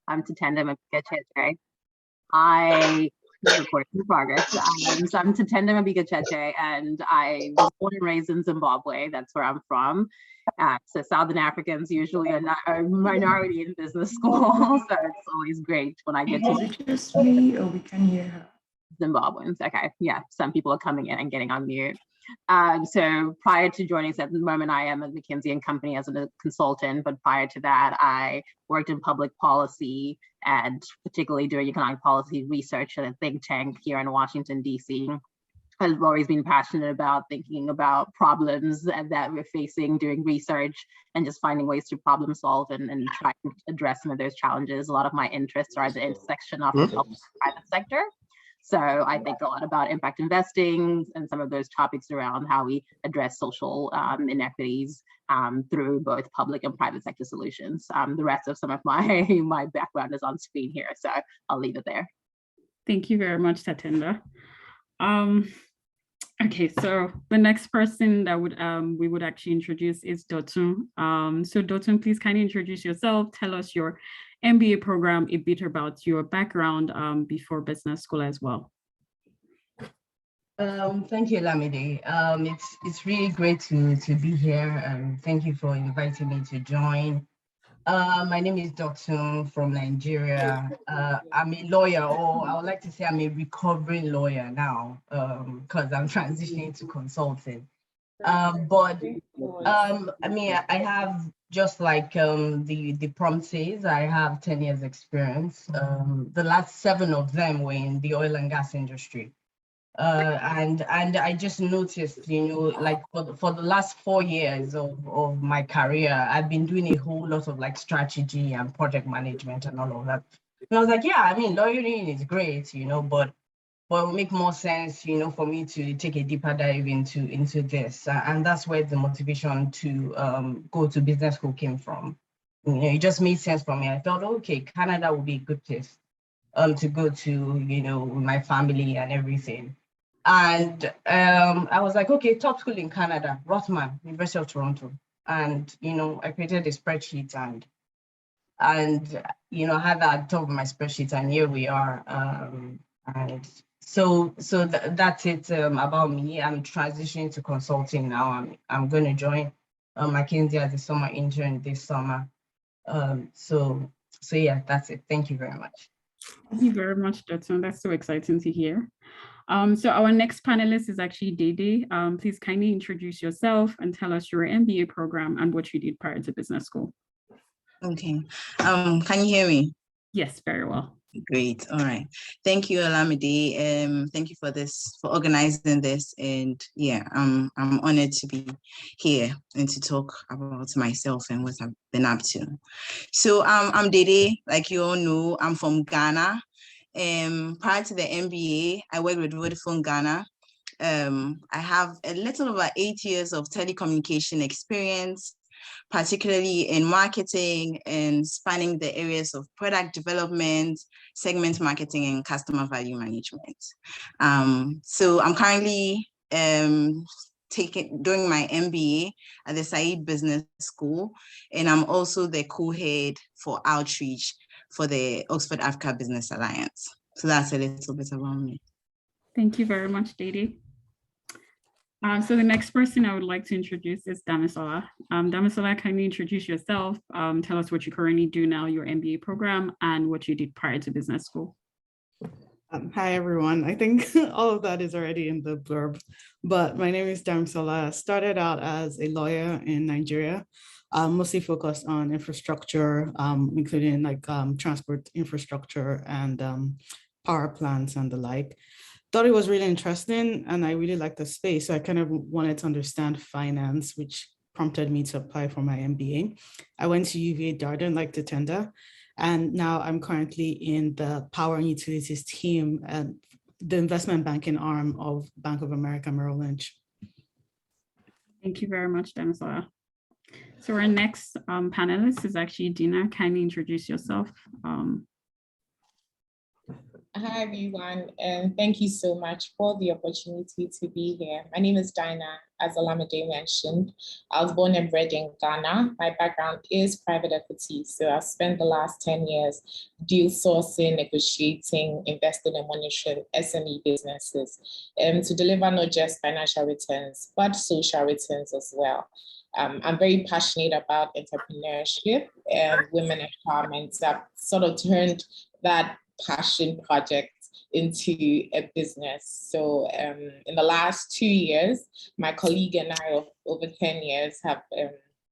I'm Tatenda Mabikacheche. I report in progress. So I'm Tatenda Mabikacheche, and I was born and raised in Zimbabwe. That's where I'm from. So Southern Africans usually are not a minority in business school, so it's always great when I get to. Is it just me, or we can hear her? Zimbabweans. Okay, yeah, some people are coming in and getting on mute. So prior to joining, at the moment I am at McKinsey & Company as a consultant, but prior to that, I worked in public policy and particularly doing economic policy research at a think tank here in Washington, D.C. I've always been passionate about thinking about problems that we're facing, doing research, and just finding ways to problem solve and try to address some of those challenges. A lot of my interests are at the intersection of the public and private sector. So I think a lot about impact investing and some of those topics around how we address social inequities through both public and private sector solutions. The rest of some of my background is on screen here, so I'll leave it there. Thank you very much, Tatenda. Okay, so the next person that we would actually introduce is Dotun. So Dotun, please kindly introduce yourself. Tell us your MBA program, a bit about your background before business school as well. Thank you, Lamide. It's really great to be here, and thank you for inviting me to join. My name is Dotun from Nigeria. I'm a lawyer, or I would like to say I'm a recovering lawyer now, because I'm transitioning to consulting. I mean, I have, just like the prompt says, I have 10 years experience. The last 7 of them were in the oil and gas industry. And I just noticed, you know, like for the last 4 years of my career, I've been doing a whole lot of like strategy and project management and all of that. And I was like, yeah, I mean, lawyering is great, you know, but it would make more sense, you know, for me to take a deeper dive into this. And that's where the motivation to go to business school came from. You know, it just made sense for me. I thought, okay, Canada would be a good place to go to, you know, with my family and everything. And I was like, okay, top school in Canada, Rothman, University of Toronto. And, you know, I created a spreadsheet and you know, had that at the top of my spreadsheet, and here we are. And so that's it about me. I'm transitioning to consulting now. I'm going to join McKinsey as a summer intern this summer. So yeah, that's it. Thank you very much. Thank you very much, Dotun. That's so exciting to hear. So our next panelist is actually Dede. Please kindly introduce yourself and tell us your MBA program and what you did prior to business school. Okay. Can you hear me? Yes, very well. Great. All right. Thank you, Olamide. Thank you for organizing this. And yeah, I'm honored to be here and to talk about myself and what I've been up to. So I'm Dede, like you all know. I'm from Ghana. Prior to the MBA, I worked with Vodafone Ghana. I have a little over 8 years of telecommunication experience, particularly in marketing and spanning the areas of product development, segment marketing, and customer value management. So I'm currently doing my MBA at the Said Business School, and I'm also the co-head for outreach for the Oxford Africa Business Alliance. So that's a little bit about me. Thank you very much, Dede. So the next person I would like to introduce is Damisola. Damisola, can you introduce yourself? Tell us what you currently do now, your MBA program, and what you did prior to business school. Hi, everyone. I think all of that is already in the blurb, but my name is Damisola. I started out as a lawyer in Nigeria, mostly focused on infrastructure, including like transport infrastructure and power plants and the like. Thought it was really interesting and I really liked the space. So I kind of wanted to understand finance, which prompted me to apply for my MBA. I went to UVA Darden, like Tatenda, and now I'm currently in the power and utilities team and the investment banking arm of Bank of America Merrill Lynch. Thank you very much, Damisola. So our next panelist is actually Dinah. Kindly introduce yourself. Hi, everyone, and thank you so much for the opportunity to be here. My name is Dinah, as Olamide mentioned. I was born and bred in Ghana. My background is private equity, so I've spent the last 10 years deal sourcing, negotiating, investing and monitoring SME businesses to deliver not just financial returns, but social returns as well. I'm very passionate about entrepreneurship and women empowerment. So I've sort of turned that passion project into a business. So in the last 2 years, my colleague and I of over 10 years have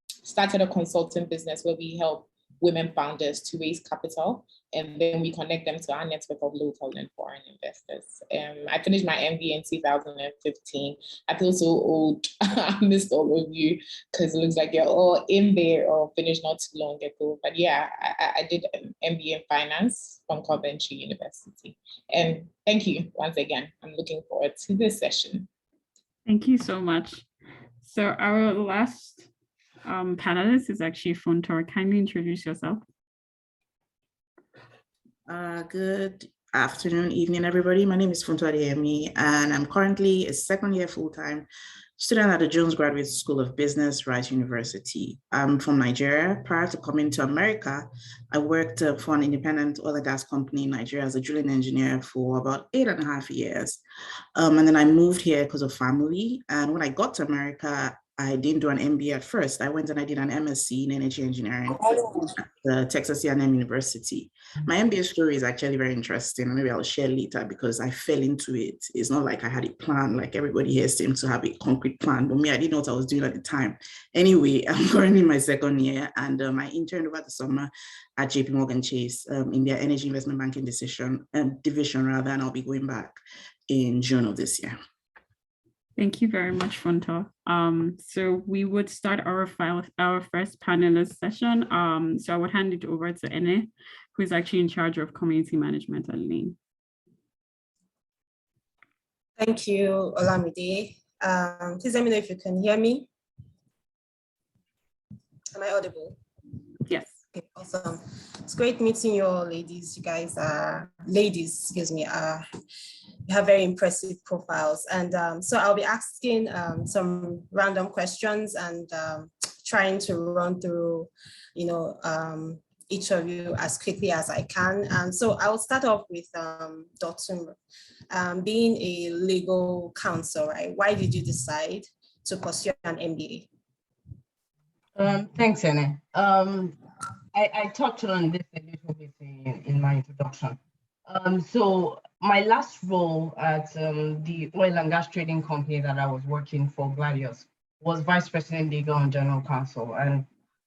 started a consulting business where we help women founders to raise capital, and then we connect them to our network of local and foreign investors. I finished my MBA in 2015. I feel so old. I missed all of you because it looks like you're all in there or finished not too long ago. But yeah, I did an MBA in finance from Coventry University. And thank you once again. I'm looking forward to this session. Thank you so much. So our last panelist is actually Funto. Kindly introduce yourself. Good afternoon, evening, everybody. My name is Funto Adeyemi, and I'm currently a second-year full-time student at the Jones Graduate School of Business, Rice University. I'm from Nigeria. Prior to coming to America, I worked for an independent oil and gas company in Nigeria as a drilling engineer for about 8.5 years. And then I moved here because of family. And when I got to America, I didn't do an MBA at first. I went and I did an MSc in energy engineering at the Texas A&M University. My MBA story is actually very interesting. Maybe I'll share later because I fell into it. It's not like I had a plan, like everybody here seems to have a concrete plan, but me, I didn't know what I was doing at the time. Anyway, I'm currently in my second year, and I interned over the summer at JPMorgan Chase in their energy investment banking division, and I'll be going back in June of this year. Thank you very much, Funto. So we would start our first panelist session. So I would hand it over to Ene, who is actually in charge of community management at Lean. Thank you, Olamide. Please let me know if you can hear me. Am I audible? Yes. Okay, awesome. It's great meeting you all, ladies. You guys are, you have very impressive profiles. And so I'll be asking some random questions and trying to run through, each of you as quickly as I can. So I will start off with Dotun. Being a legal counsel, right? Why did you decide to pursue an MBA? Thanks, Ene. I touched on this a little bit in my introduction. So my last role at the oil and gas trading company that I was working for, Gladius, was Vice President Legal and General Counsel.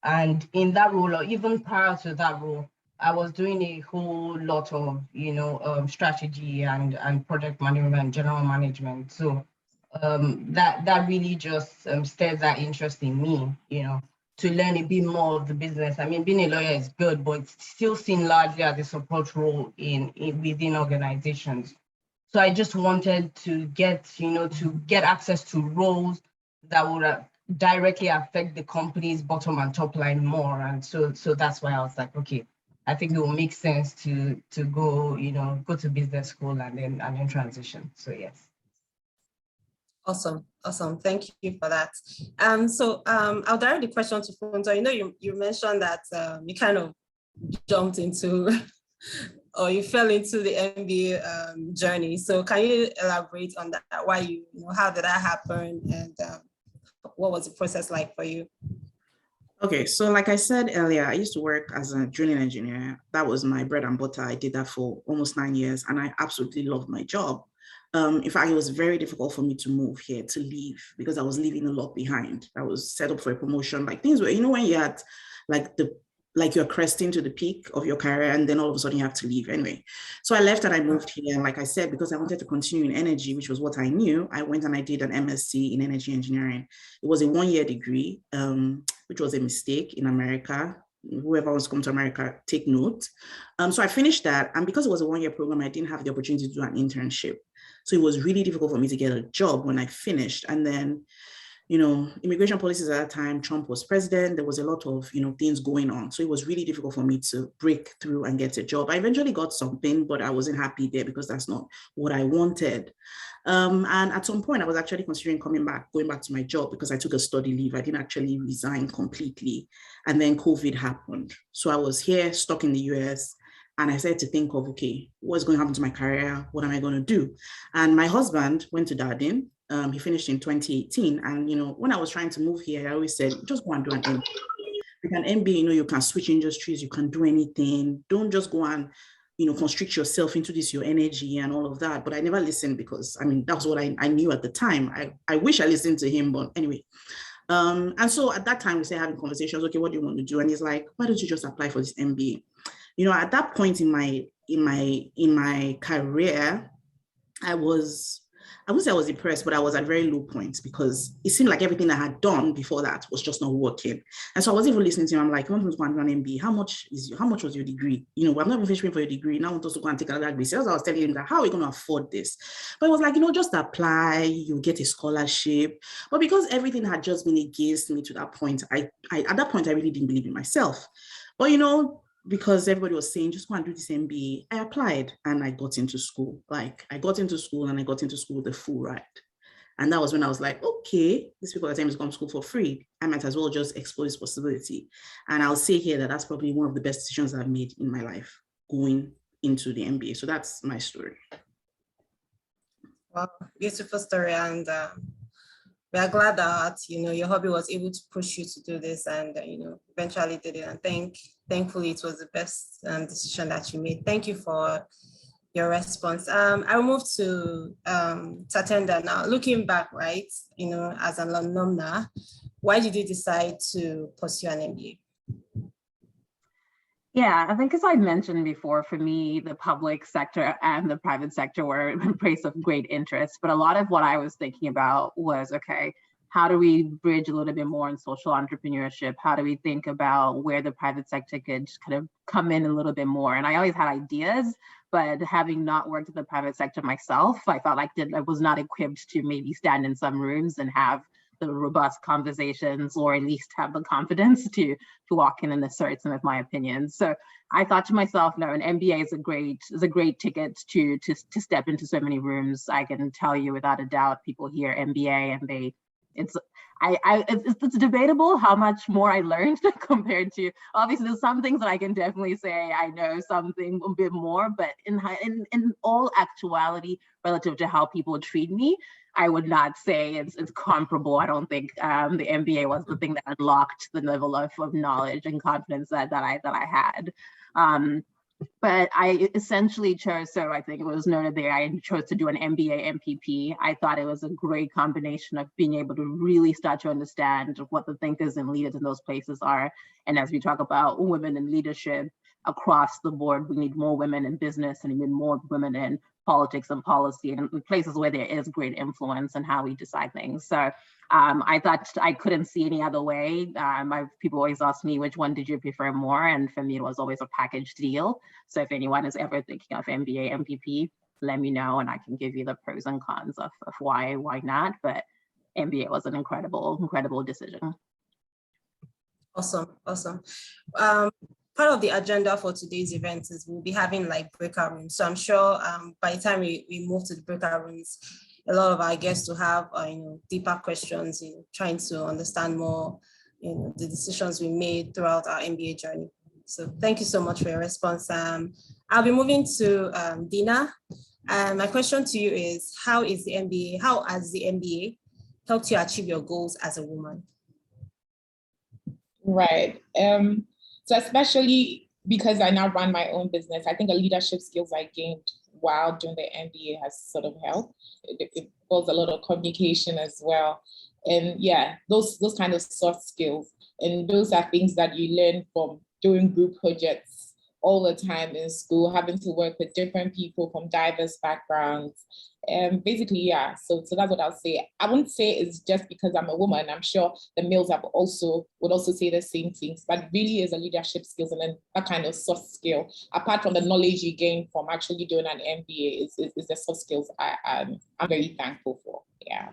And in that role, or even prior to that role, I was doing a whole lot of, strategy and project management, general management. So that really just stirred that interest in me, to learn a bit more of the business. I mean, being a lawyer is good, but it's still seen largely as a support role within organizations. So I just wanted to get access to roles that would directly affect the company's bottom and top line more. And so that's why I was like, okay, I think it will make sense to go, go to business school and then transition. So yes. Awesome. Thank you for that. So I'll direct the question to Funto. You mentioned that you kind of jumped into or you fell into the MBA journey. So can you elaborate on that? Why how did that happen, and what was the process like for you? Okay, so like I said earlier, I used to work as a drilling engineer. That was my bread and butter. I did that for almost 9 years, and I absolutely loved my job. In fact, it was very difficult for me to move here, to leave, because I was leaving a lot behind. I was set up for a promotion, like things where, when you're at you're cresting to the peak of your career, and then all of a sudden you have to leave anyway. So I left and I moved here. And like I said, because I wanted to continue in energy, which was what I knew, I went and I did an MSc in energy engineering. It was a 1-year degree, which was a mistake in America. Whoever wants to come to America, take note. So I finished that. And because it was a 1-year program, I didn't have the opportunity to do an internship. So it was really difficult for me to get a job when I finished. And then immigration policies at that time, Trump was president, there was a lot of, things going on. So it was really difficult for me to break through and get a job. I eventually got something, but I wasn't happy there because that's not what I wanted. And at some point I was actually considering going back to my job because I took a study leave. I didn't actually resign completely. And then COVID happened. So I was here stuck in the US. And I started to think of, okay, what's going to happen to my career? What am I going to do? And my husband went to Dotun. He finished in 2018. And, when I was trying to move here, I always said, just go and do an MBA. With an MBA, you can switch industries, you can do anything. Don't just go and, constrict yourself into this, your energy and all of that. But I never listened because, that was what I knew at the time. I wish I listened to him, but anyway. And so at that time, we started having conversations, okay, what do you want to do? And he's like, why don't you just apply for this MBA? At that point in my career, I wouldn't say I was depressed, but I was at very low points because it seemed like everything I had done before that was just not working. And so I wasn't even listening to him. I'm like, you want to go and do an MBA? How much was your degree? I'm not even finishing for your degree. Now I want us to go and take another degree. So I was telling him that, how are we going to afford this? But it was like, just apply, you get a scholarship. But because everything had just been against me to that point, I at that point, I really didn't believe in myself. But, because everybody was saying, just go and do this MBA, I applied and I got into school. I got into school with a full ride. And that was when I was like, okay, these people are telling me to come to school for free. I might as well just explore this possibility. And I'll say here that that's probably one of the best decisions I've made in my life, going into the MBA. So that's my story. Wow, beautiful story. And we are glad that, your hobby was able to push you to do this and, eventually did it. And thankfully it was the best decision that you made. Thank you for your response. I'll move to Tatenda now. Looking back, right, as an alumna, why did you decide to pursue an MBA? Yeah, I think as I mentioned before, for me, the public sector and the private sector were a place of great interest. But a lot of what I was thinking about was, okay, how do we bridge a little bit more in social entrepreneurship? How do we think about where the private sector could kind of come in a little bit more? And I always had ideas, but having not worked in the private sector myself, I felt like I was not equipped to maybe stand in some rooms and have the robust conversations, or at least have the confidence to walk in and assert some of my opinions. So I thought to myself, no, an MBA is a great ticket to step into so many rooms. I can tell you without a doubt, people hear MBA and it's debatable how much more I learned compared to, obviously there's some things that I can definitely say I know something a bit more, but in all actuality, relative to how people treat me, I would not say it's comparable. I don't think the MBA was the thing that unlocked the level of knowledge and confidence that I had. But I essentially chose, so I think it was noted there, I chose to do an MBA MPP. I thought it was a great combination of being able to really start to understand what the thinkers and leaders in those places are. And as we talk about women in leadership across the board, we need more women in business and even more women in politics and policy and places where there is great influence in how we decide things. So I thought I couldn't see any other way. People always ask me, which one did you prefer more? And for me, it was always a package deal. So if anyone is ever thinking of MBA, MPP, let me know and I can give you the pros and cons of why not. But MBA was an incredible decision. Awesome. Part of the agenda for today's event is we'll be having breakout rooms. So I'm sure by the time we move to the breakout rooms, a lot of our guests will have deeper questions, trying to understand more, the decisions we made throughout our MBA journey. So thank you so much for your response. I'll be moving to Dinah. My question to you is, how has the MBA helped you achieve your goals as a woman? Right. So especially because I now run my own business, I think the leadership skills I gained while doing the MBA has sort of helped. It involves a lot of communication as well. And yeah, those kind of soft skills. And those are things that you learn from doing group projects all the time in school, having to work with different people from diverse backgrounds. Basically, yeah, so that's what I'll say. I wouldn't say it's just because I'm a woman. I'm sure the males would also say the same things, but really is a leadership skills and then that kind of soft skill. Apart from the knowledge you gain from actually doing an MBA, is the soft skills I'm very thankful for. Yeah.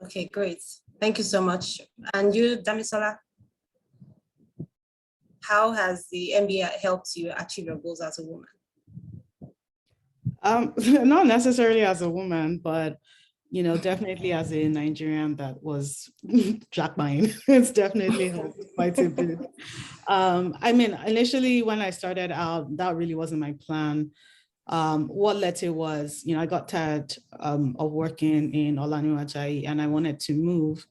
Okay, great. Thank you so much. And you, Damisola, how has the MBA helped you achieve your goals as a woman? Not necessarily as a woman, but definitely as a Nigerian that was Jack mine. It's definitely helped quite a bit. I mean, initially when I started out, that really wasn't my plan. What led to was, I got tired of working in Ogunlela, and I wanted to move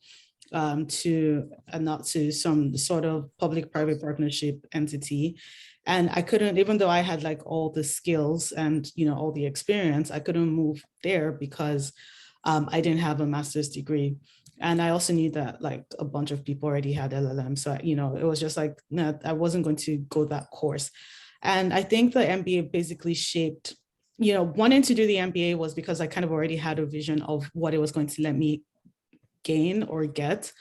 not to some sort of public-private partnership entity. And I couldn't, even though I had like all the skills and all the experience, I couldn't move there because I didn't have a master's degree. And I also knew that like a bunch of people already had LLM. So, it was just like, no, I wasn't going to go that course. And I think the MBA basically shaped, wanting to do the MBA was because I kind of already had a vision of what it was going to let me gain or get,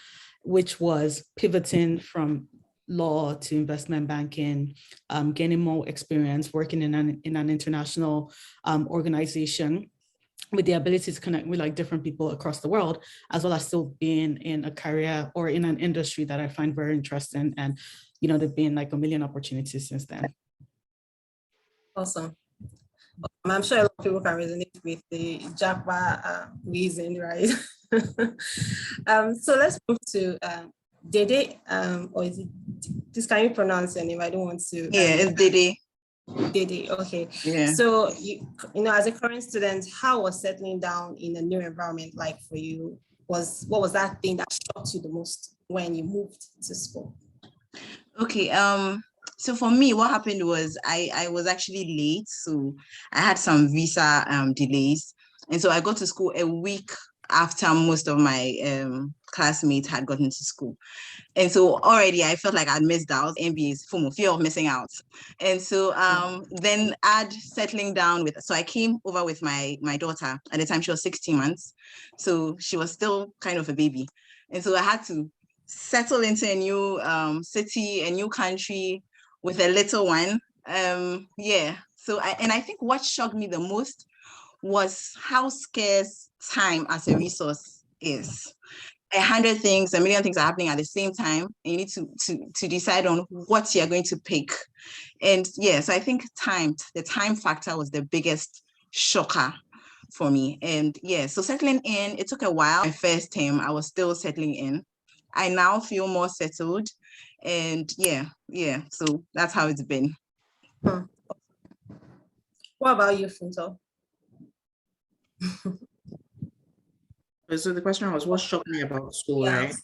which was pivoting from law to investment banking, gaining more experience working in an international organization with the ability to connect with like different people across the world, as well as still being in a career or in an industry that I find very interesting. And, there've been like a million opportunities since then. Awesome. I'm sure a lot of people can resonate with the Japa reason, right? So let's move to Dede, or is it, just can you pronounce your name? I don't want to. Yeah, it's Dede. Dede, okay. Yeah. So, as a current student, how was settling down in a new environment like for you? What was that thing that shocked you the most when you moved to school? Okay, so for me, what happened was I was actually late. So I had some visa delays. And so I got to school a week after most of my classmates had gotten to school. And so already I felt like I'd missed out. MBA's fear of missing out. And so then settling down with, so I came over with my daughter. At the time she was 16 months. So she was still kind of a baby. And so I had to settle into a new city, a new country with a little one. Yeah. So I think what shocked me the most was how scarce time as a resource is. 100 things, a million things are happening at the same time. And you need to decide on what you're going to pick. And yeah, so I think the time factor was the biggest shocker for me. And yeah, so settling in, it took a while. My first term, I was still settling in. I now feel more settled. And yeah, so that's how it's been. What about you, Funto? So the question was, what shocked me about school, right?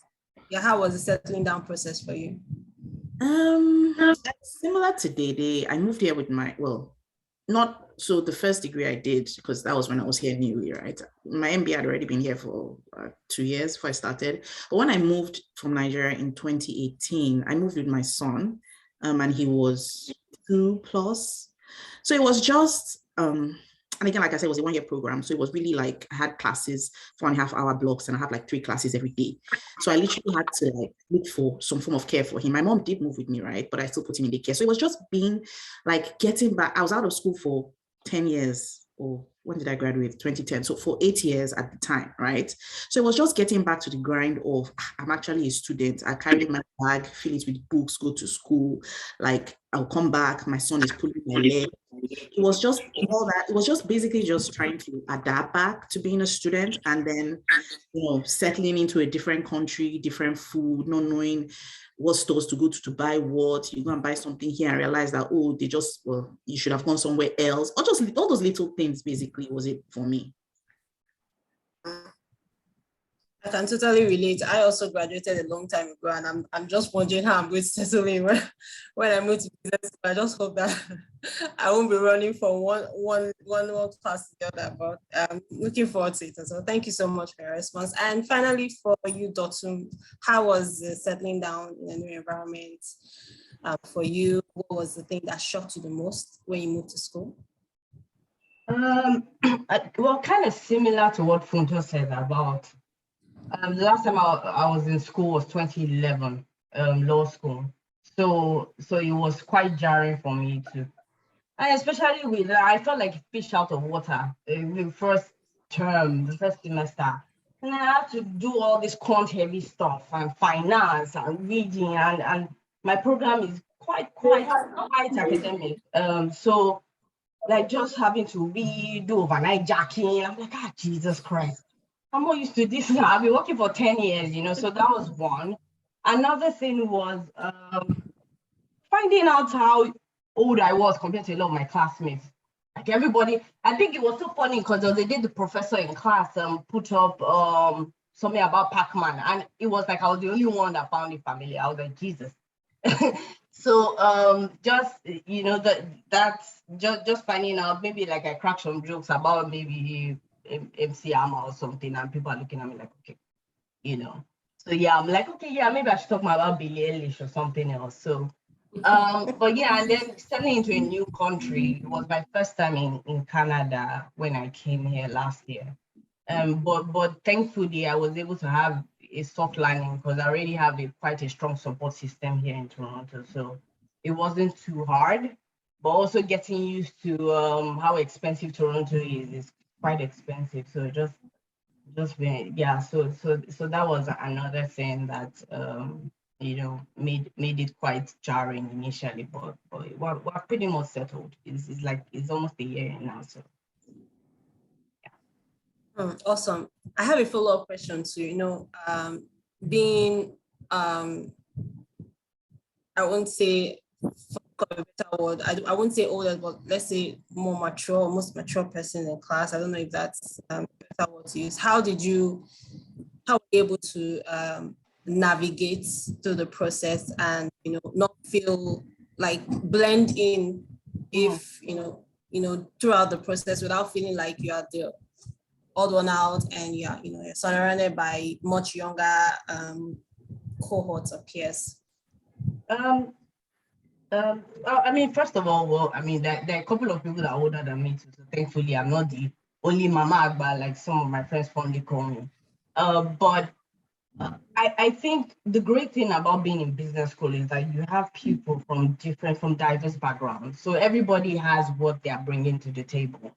Yeah, how was the settling down process for you? Similar to Dede, I moved here with the first degree I did, because that was when I was here newly, right? My MBA had already been here for 2 years before I started. But when I moved from Nigeria in 2018, I moved with my son, and he was 2+. So it was just, and again, like I said, it was a 1-year program. So it was really like, I had classes, 4.5-hour blocks, and I had like 3 classes every day. So I literally had to like look for some form of care for him. My mom did move with me, right? But I still put him in daycare. So it was just being like getting back. I was out of school for 10 years, or when did I graduate? 2010. So for 8 years at the time, right? So it was just getting back to the grind of, I'm actually a student. I carry my bag, fill it with books, go to school. Like, I'll come back, my son is pulling my leg. It was just all that. It was just basically just trying to adapt back to being a student, and then, settling into a different country, different food, not knowing what stores to go to buy what. You go and buy something here and realize that, you should have gone somewhere else, or just all those little things basically was it for me. I can totally relate. I also graduated a long time ago, and I'm just wondering how I'm going to settle in when I move to business. I just hope that I won't be running from one class to the other. But I'm looking forward to it as well. Thank you so much for your response. And finally, for you, Dotun, how was settling down in a new environment for you? What was the thing that shocked you the most when you moved to school? Well, kind of similar to what Funto said about. The last time I was in school was 2011, law school. So it was quite jarring for me too. And especially I felt like fish out of water. The first term, the first semester, And I had to do all this quant heavy stuff and finance and reading, and my program is quite academic. So like just having to read, do overnight jacking. I'm like, Jesus Christ. I'm not used to this now. I've been working for 10 years, so that was one. Another thing was finding out how old I was compared to a lot of my classmates. Like everybody, I think it was so funny because they did the professor in class put up something about Pac-Man, and it was like I was the only one that found it familiar. I was like, Jesus. So just that's just finding out, maybe like I crack some jokes about maybe MC Hammer or something, and people are looking at me like, okay, So yeah, I'm like, okay, yeah, maybe I should talk about Billie Eilish or something else. So but yeah, and then stepping into a new country, it was my first time in Canada when I came here last year. But thankfully I was able to have a soft landing because I already have quite a strong support system here in Toronto. So it wasn't too hard, but also getting used to how expensive Toronto is quite expensive. So just been, yeah. So that was another thing that made it quite jarring initially, but we're pretty much settled. It's almost a year now, so. Awesome. I have a follow-up question too. Being I won't say a better word. I won't say older, but let's say more mature, most mature person in class. I don't know if that's a better word to use. How were you able to navigate through the process and not feel like blend in if throughout the process without feeling like you are the odd one out and you're surrounded by much younger cohorts of peers? I mean, first of all, there are a couple of people that are older than me too, so thankfully I'm not the only Mama Agba like some of my friends fondly call me. But I think the great thing about being in business school is that you have people from diverse backgrounds. So everybody has what they are bringing to the table.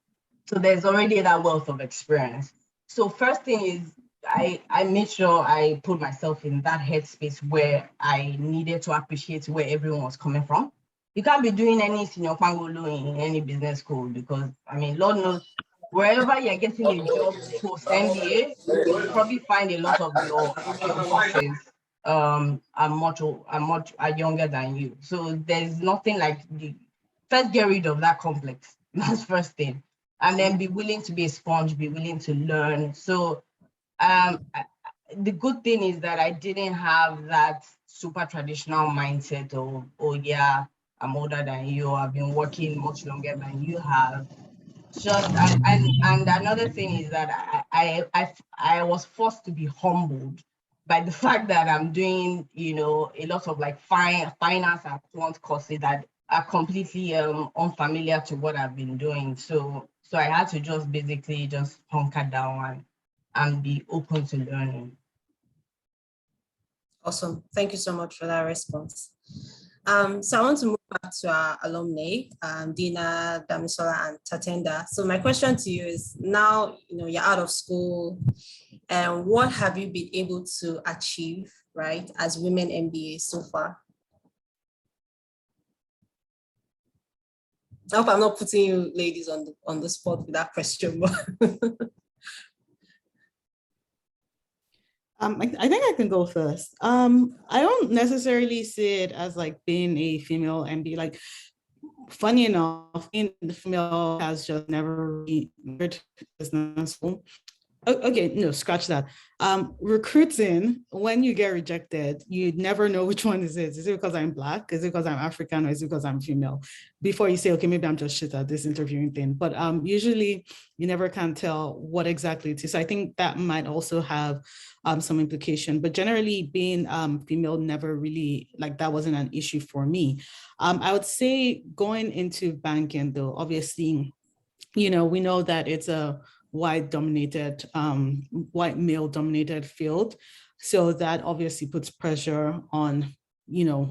So there's already that wealth of experience. So first thing is I made sure I put myself in that headspace where I needed to appreciate where everyone was coming from. You can't be doing any senior pangolo in any business school because, Lord knows, wherever you're getting a job post MBA, you probably find a lot of your bosses are younger than you. So there's nothing like first get rid of that complex. That's first thing. And then be willing to be a sponge, be willing to learn. So the good thing is that I didn't have that super traditional mindset of, oh yeah, I'm older than you, I've been working much longer than you have. And another thing is that I was forced to be humbled by the fact that I'm doing, a lot of like finance and quant courses that are completely unfamiliar to what I've been doing. So I had to just basically just hunker down and be open to learning. Awesome. Thank you so much for that response. So I want to move back to our alumni, Dinah, Damisola, and Tatenda. So my question to you is, now you're out of school, and what have you been able to achieve, right, as women MBA so far? I hope I'm not putting you ladies on the spot with that question, but I think I can go first. I don't necessarily see it as like being a female MBA. Like, funny enough, being the female has just never really business school. Okay, no, scratch that. Recruiting, when you get rejected, you never know which one is it. Is it because I'm Black? Is it because I'm African? Or is it because I'm female? Before you say, okay, maybe I'm just shit at this interviewing thing. But usually you never can tell what exactly it is. So I think that might also have some implication. But generally being female never really, like, that wasn't an issue for me. I would say going into banking though, obviously, we know that it's a white male dominated field. So that obviously puts pressure on,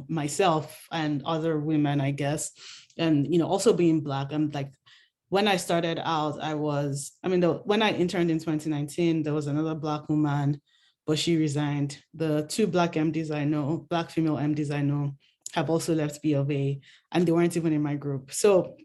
myself and other women, I guess. And, also being Black, I'm like, when I started out, when I interned in 2019, there was another Black woman, but she resigned. The two Black MDs I know, Black female MDs I know, have also left B of A, and they weren't even in my group. So,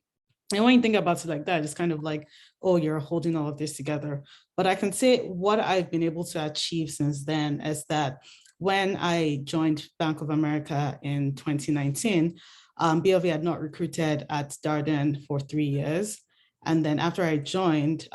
and when you think about it like that, it's kind of like, oh, you're holding all of this together. But I can say what I've been able to achieve since then is that when I joined Bank of America in 2019, B of A had not recruited at Darden for 3 years. And then after I joined,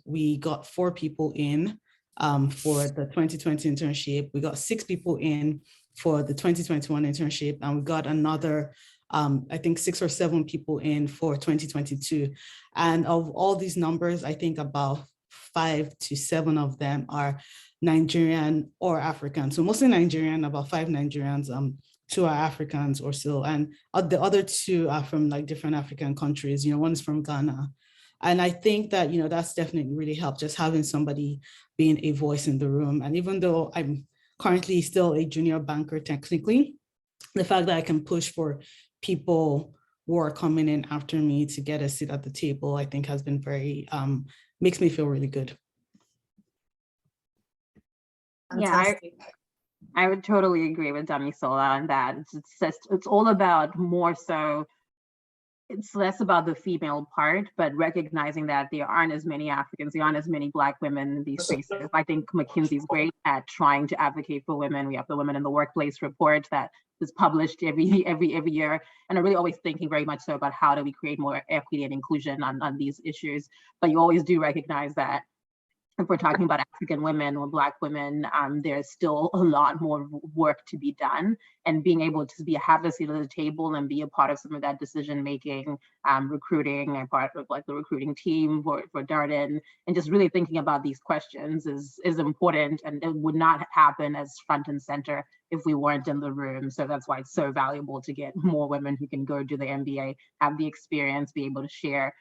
we got 4 people in for the 2020 internship. We got 6 people in for the 2021 internship, and we got another, I think 6 or 7 people in for 2022. And of all these numbers, I think about 5 to 7 of them are Nigerian or African. So mostly Nigerian, about 5 Nigerians, 2 are Africans or so. And the other 2 are from like different African countries. One is from Ghana. And I think that, that's definitely really helped, just having somebody being a voice in the room. And even though I'm currently still a junior banker technically, the fact that I can push for people who are coming in after me to get a seat at the table, I think has been very, makes me feel really good. Yeah, I would totally agree with Damisola on that. It's all about more so, it's less about the female part, but recognizing that there aren't as many Africans, there aren't as many Black women in these spaces. I think McKinsey's great at trying to advocate for women. We have the Women in the Workplace report that is published every year, and are really always thinking very much so about how do we create more equity and inclusion on these issues. But you always do recognize that if we're talking about African women or Black women, there's still a lot more work to be done, and being able to have a seat at the table and be a part of some of that decision making, recruiting, and part of like the recruiting team for Darden, and just really thinking about these questions is important, and it would not happen as front and center if we weren't in the room. So that's why it's so valuable to get more women who can go do the MBA, have the experience, be able to share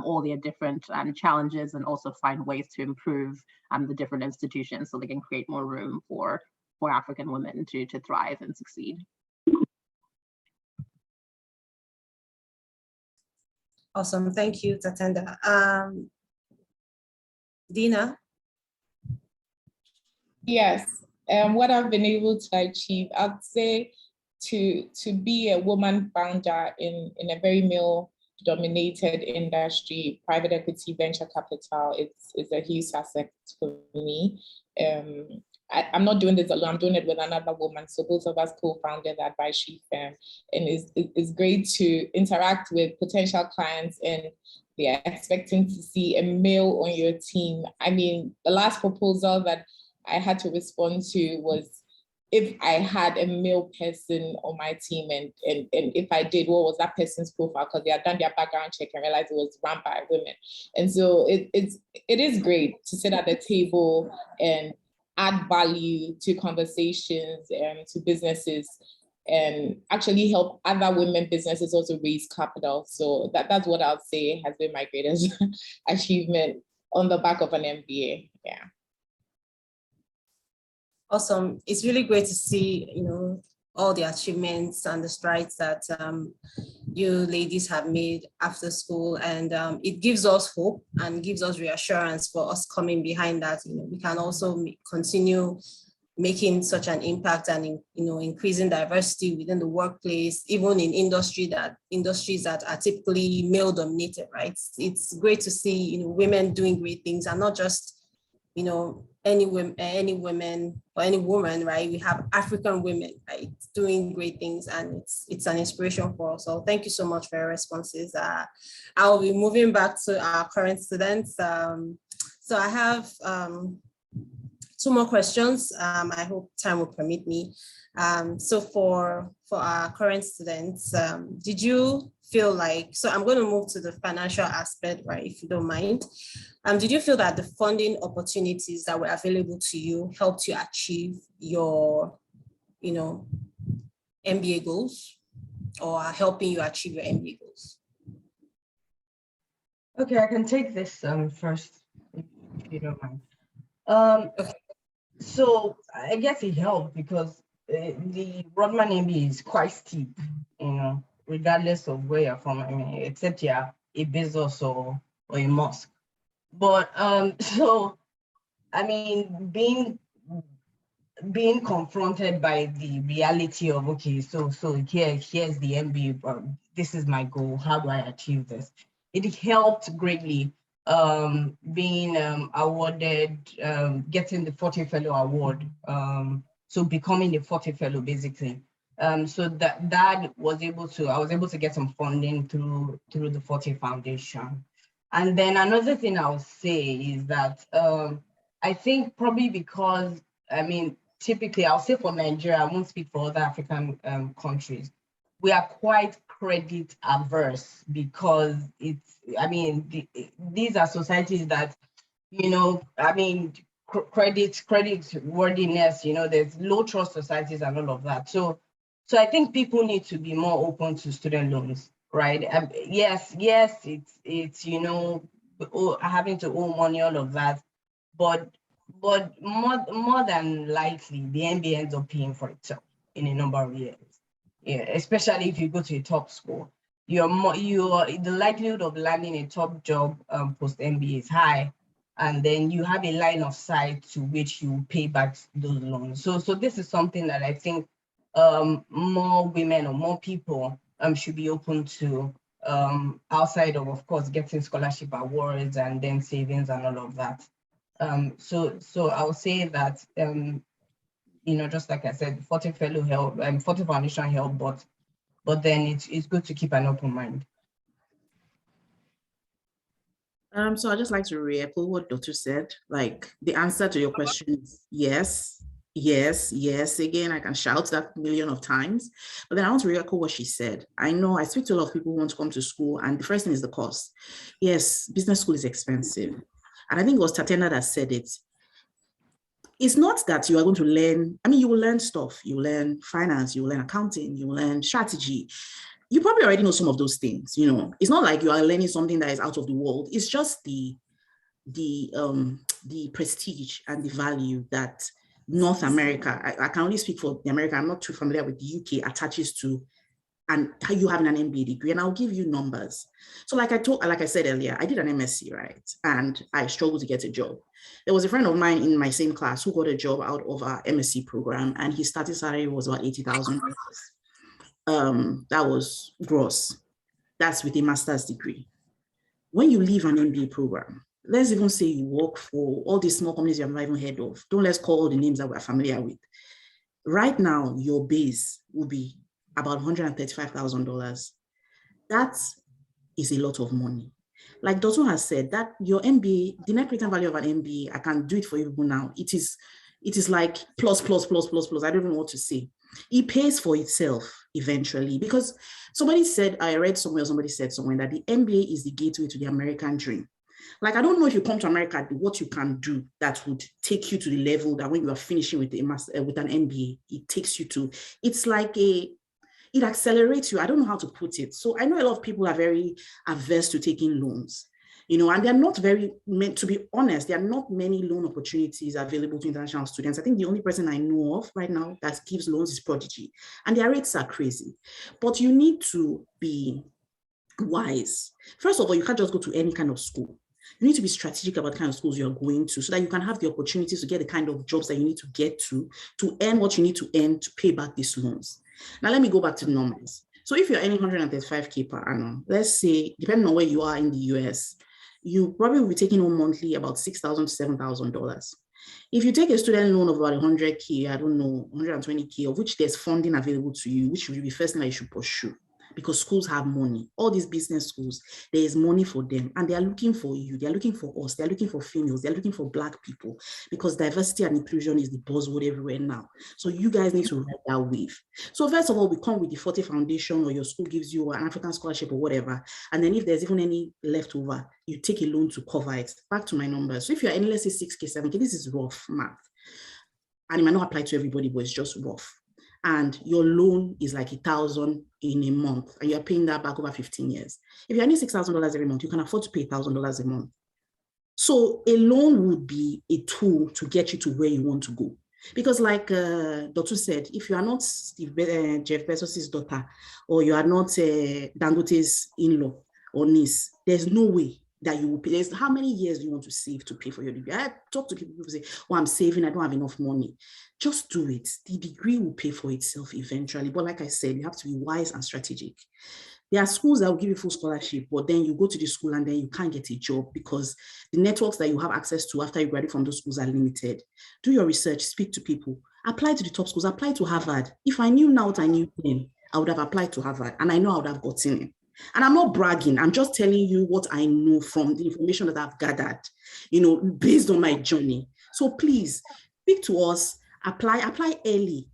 all their different challenges, and also find ways to improve the different institutions so they can create more room for African women to thrive and succeed. Awesome, thank you, Tatenda. Dinah? Yes, what I've been able to achieve, I'd say to be a woman founder in a very male-dominated industry, private equity, venture capital, it's a huge success for me. I'm not doing this alone, I'm doing it with another woman. So both of us co-founded the advisory firm, and it's great to interact with potential clients, and they're expecting to see a male on your team. I mean, the last proposal that I had to respond to was if I had a male person on my team, and if I did, what was that person's profile? Because they had done their background check and realized it was run by women. And so it is great to sit at the table and add value to conversations and to businesses, and actually help other women businesses also raise capital. So that's what I'll say has been my greatest achievement on the back of an MBA. Yeah. Awesome. It's really great to see, all the achievements and the strides that you ladies have made after school. And it gives us hope and gives us reassurance for us coming behind that. We can also continue making such an impact and, increasing diversity within the workplace, even in industries that are typically male dominated, right? It's great to see, women doing great things, and not just, any women or any woman, right? We have African women, right, doing great things, and it's an inspiration for us. So thank you so much for your responses. I'll be moving back to our current students. So I have 2 more questions. I hope time will permit me. So for our current students, did you feel like, so I'm going to move to the financial aspect, right, if you don't mind. Did you feel that the funding opportunities that were available to you helped you achieve your, MBA goals, or are helping you achieve your MBA goals? Okay, I can take this first, if you don't mind. Okay. So I guess it helped because the Rodman MBA is quite steep, regardless of where you're from. I mean, except you're a business or or a mosque. But so, I mean, being confronted by the reality of, okay, so here's the MBA, this is my goal, how do I achieve this? It helped greatly being awarded, getting the 40 Fellow Award, so becoming a 40 Fellow basically. So that was I was able to get some funding through the 40 Foundation. And then another thing I would say is that I think probably because, I mean, typically, I'll say for Nigeria, I won't speak for other African countries, we are quite credit averse because these are societies that, I mean, credit worthiness, there's low trust societies and all of that. So I think people need to be more open to student loans, right? Yes, it's having to owe money, all of that, but more than likely, the MBA ends up paying for itself in a number of years. Yeah, especially if you go to a top school, the likelihood of landing a top job post MBA is high, and then you have a line of sight to which you pay back those loans. So this is something that I think more women or more people should be open to, outside of course, getting scholarship awards and then savings and all of that. So I'll say that, just like I said, 40 Fellow help, 40 Foundation help, but then it's good to keep an open mind. So I'd just like to re-echo what Dotun said. Like, the answer to your question is yes, yes, yes. Again, I can shout that million of times, but then I want to re-echo what she said. I know I speak to a lot of people who want to come to school, and the first thing is the cost. Yes, business school is expensive. And I think it was Tatenda that said it. It's not that you are going to learn, I mean, you will learn stuff. You learn finance, you learn accounting, you learn strategy. You probably already know some of those things, It's not like you are learning something that is out of the world. It's just the prestige and the value that North America, I can only speak for the America, I'm not too familiar with the UK, attaches to, and how you having an MBA degree. And I'll give you numbers. So like I said earlier, I did an MSc, right? And I struggled to get a job. There was a friend of mine in my same class who got a job out of our MSc program, and his starting salary was about $80,000. That was gross. That's with a master's degree. When you leave an MBA program, let's even say you work for all these small companies you have not even heard of. Let's call all the names that we're familiar with. Right now, your base will be about $135,000. That is a lot of money. Like Dotun has said, that your MBA, the net present value of an MBA, I can do it for you now. It is like plus. I don't even know what to say. It pays for itself eventually, because somebody said that the MBA is the gateway to the American dream. Like, I don't know if you come to America, what you can do that would take you to the level that when you are finishing with with an MBA, it takes you to. It's like it accelerates you. I don't know how to put it. So I know a lot of people are very averse to taking loans, and they're not very, to be honest, there are not many loan opportunities available to international students. I think the only person I know of right now that gives loans is Prodigy, and their rates are crazy. But you need to be wise. First of all, you can't just go to any kind of school. You need to be strategic about the kind of schools you're going to, so that you can have the opportunities to get the kind of jobs that you need to get to earn what you need to earn to pay back these loans. Now, let me go back to the numbers. So if you're earning $135K per annum, let's say, depending on where you are in the US, you probably will be taking home monthly about $6,000 to $7,000. If you take a student loan of about 100K, I don't know, 120K, of which there's funding available to you, which will be the first thing that you should pursue. Because schools have money. All these business schools, there is money for them, and they are looking for you. They are looking for us. They are looking for females. They are looking for Black people, because diversity and inclusion is the buzzword everywhere now. So you guys need to ride that wave. So first of all, we come with the 40 Foundation, or your school gives you an African scholarship or whatever. And then if there's even any leftover, you take a loan to cover it. Back to my numbers. So if you're earning, let's say 6K, 7K, this is rough math. And it might not apply to everybody, but it's just rough. And your loan is like $1,000 in a month, and you're paying that back over 15 years. If you're earning $6,000 every month, you can afford to pay $1,000 a month. So a loan would be a tool to get you to where you want to go. Because like Dotun said, if you are not Jeff Bezos' daughter, or you are not Dangote's in-law or niece, there's no way that you will pay. There's how many years do you want to save to pay for your degree? I talk to people who say, oh, I'm saving, I don't have enough money. Just do it. The degree will pay for itself eventually. But like I said, you have to be wise and strategic. There are schools that will give you full scholarship, but then you go to the school and then you can't get a job because the networks that you have access to after you graduate from those schools are limited. Do your research, speak to people, apply to the top schools, apply to Harvard. If I knew now what I knew then, I would have applied to Harvard and I know I would have gotten it. And I'm not bragging, I'm just telling you what I know from the information that I've gathered, based on my journey. So please speak to us, apply early,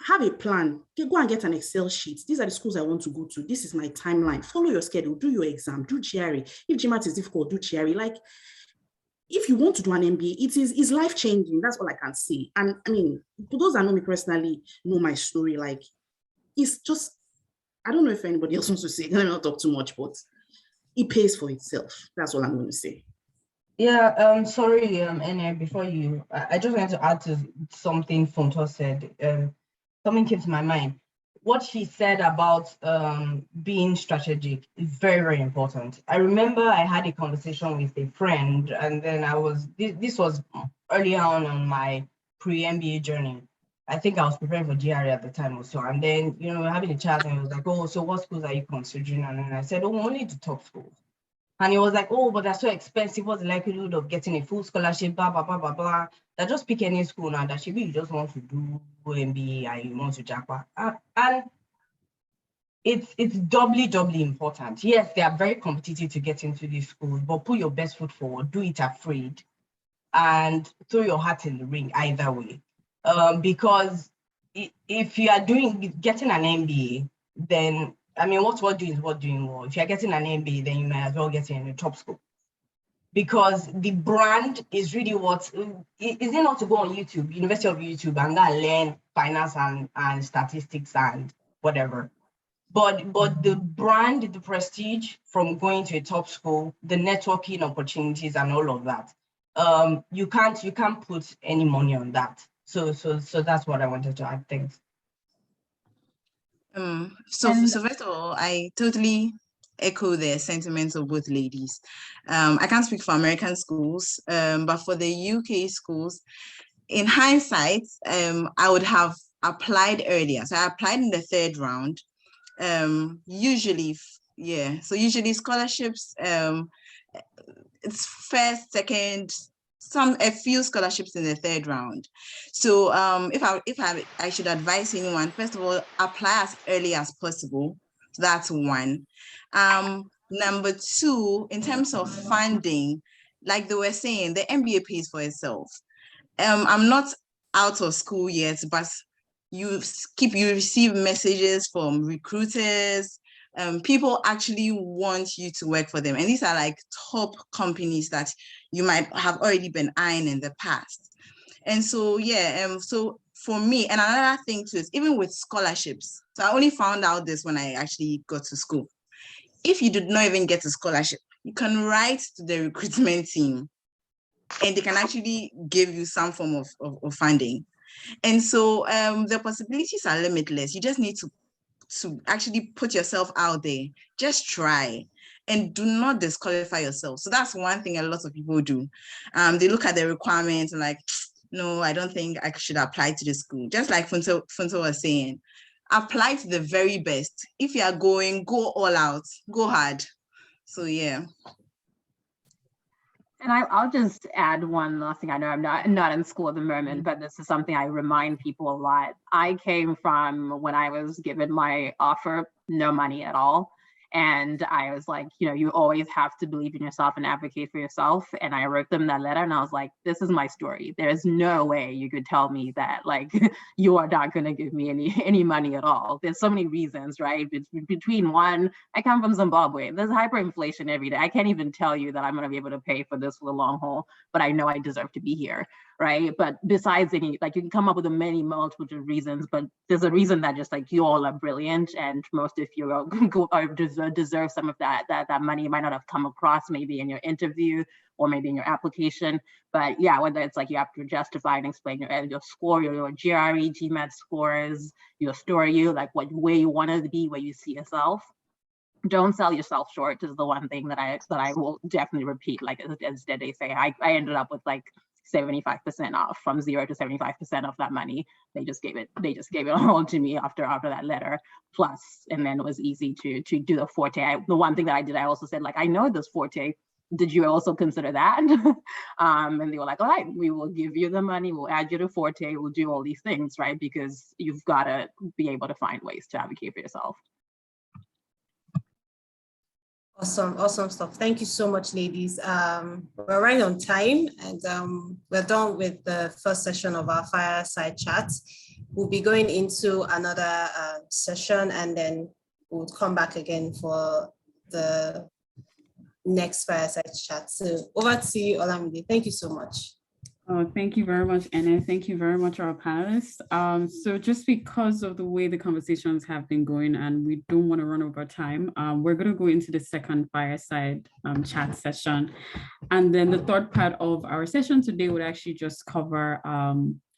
have a plan, go and get an Excel sheet. These are the schools I want to go to. This is my timeline. Follow your schedule, do your exam, do GRE. If GMAT is difficult, do GRE. Like, if you want to do an MBA, it's life-changing. That's all I can say. And I mean, for those that know me personally, know my story, like, it's just, I don't know if anybody else wants to say, let me not talk too much, but it pays for itself. That's all I'm going to say. Yeah, sorry, Ene, before you, I just wanted to add to something Funto said. Something came to my mind. What she said about being strategic is very, very important. I remember I had a conversation with a friend, and then this was earlier on my pre-MBA journey. I think I was preparing for GRE at the time also. And then, we're having a chat and he was like, oh, so what schools are you considering? And then I said, oh, only the top schools. And he was like, oh, but they're so expensive. What's the likelihood of getting a full scholarship, blah, blah, blah, blah, blah. That just pick any school now that you just want to do MBA and you want to jackpot. And it's doubly important. Yes, they are very competitive to get into these schools, but put your best foot forward, do it afraid, and throw your hat in the ring either way. Because if you are getting an MBA, then, I mean, what's what doing is what doing well. If you're getting an MBA, then you might as well get in a top school. Because the brand is really is it not to go on YouTube, University of YouTube, and then learn finance and statistics and whatever. But the brand, the prestige from going to a top school, the networking opportunities and all of that, you can't put any money on that. So that's what I wanted to add. Thanks. So first of all, I totally echo the sentiments of both ladies. I can't speak for American schools, but for the UK schools, in hindsight, I would have applied earlier. So I applied in the third round. Usually scholarships, it's first, second, a few scholarships in the third round. So if I should advise anyone, first of all, apply as early as possible. So that's one. Number two, in terms of funding, like they were saying, the MBA pays for itself. I'm not out of school yet, but you receive messages from recruiters. People actually want you to work for them. And these are like top companies that you might have already been eyeing in the past. And so, so for me, and another thing too is even with scholarships. So I only found out this when I actually got to school. If you did not even get a scholarship, you can write to the recruitment team and they can actually give you some form of funding. And so the possibilities are limitless. You just need to actually put yourself out there. Just try and do not disqualify yourself. So that's one thing a lot of people do. They look at the requirements and like, no, I don't think I should apply to the school. Just like Funto was saying, apply to the very best. If you are going, go all out, go hard. So yeah. And I'll just add one last thing. I know I'm not in school at the moment, but this is something I remind people a lot. I came from, when I was given my offer, no money at all. And I was like, you always have to believe in yourself and advocate for yourself. And I wrote them that letter and I was like, this is my story. There's no way you could tell me that, like, you are not going to give me any money at all. There's so many reasons, right? Between one, I come from Zimbabwe. There's hyperinflation every day. I can't even tell you that I'm going to be able to pay for this for the long haul, but I know I deserve to be here, right? But besides you can come up with multiple reasons, but there's a reason that just like you all are brilliant and most of you deserve some of that money. You might not have come across maybe in your interview or maybe in your application, but yeah, whether it's like you have to justify and explain your score, your GRE, GMAT scores, your story, like where you want to be, where you see yourself. don't sell yourself short is the one thing that I will definitely repeat. Like as Dede say, I ended up with like 75% off, from 0 to 75% of that money. They just gave it all to me after that letter plus, and then it was easy to do the forte. The one thing that I did, I also said, like, I know this forte, did you also consider that? And they were like, all right, we will give you the money, we'll add you to forte, we'll do all these things, right? Because you've got to be able to find ways to advocate for yourself. Awesome stuff. Thank you so much, ladies. We're right on time, and we're done with the first session of our fireside chat. We'll be going into another session, and then we'll come back again for the next fireside chat. So over to you, Olamide. Thank you so much. Oh, thank you very much, Anna. Thank you very much, our panelists. So just because of the way the conversations have been going and we don't want to run over time, we're going to go into the second fireside chat session. And then the third part of our session today would actually just cover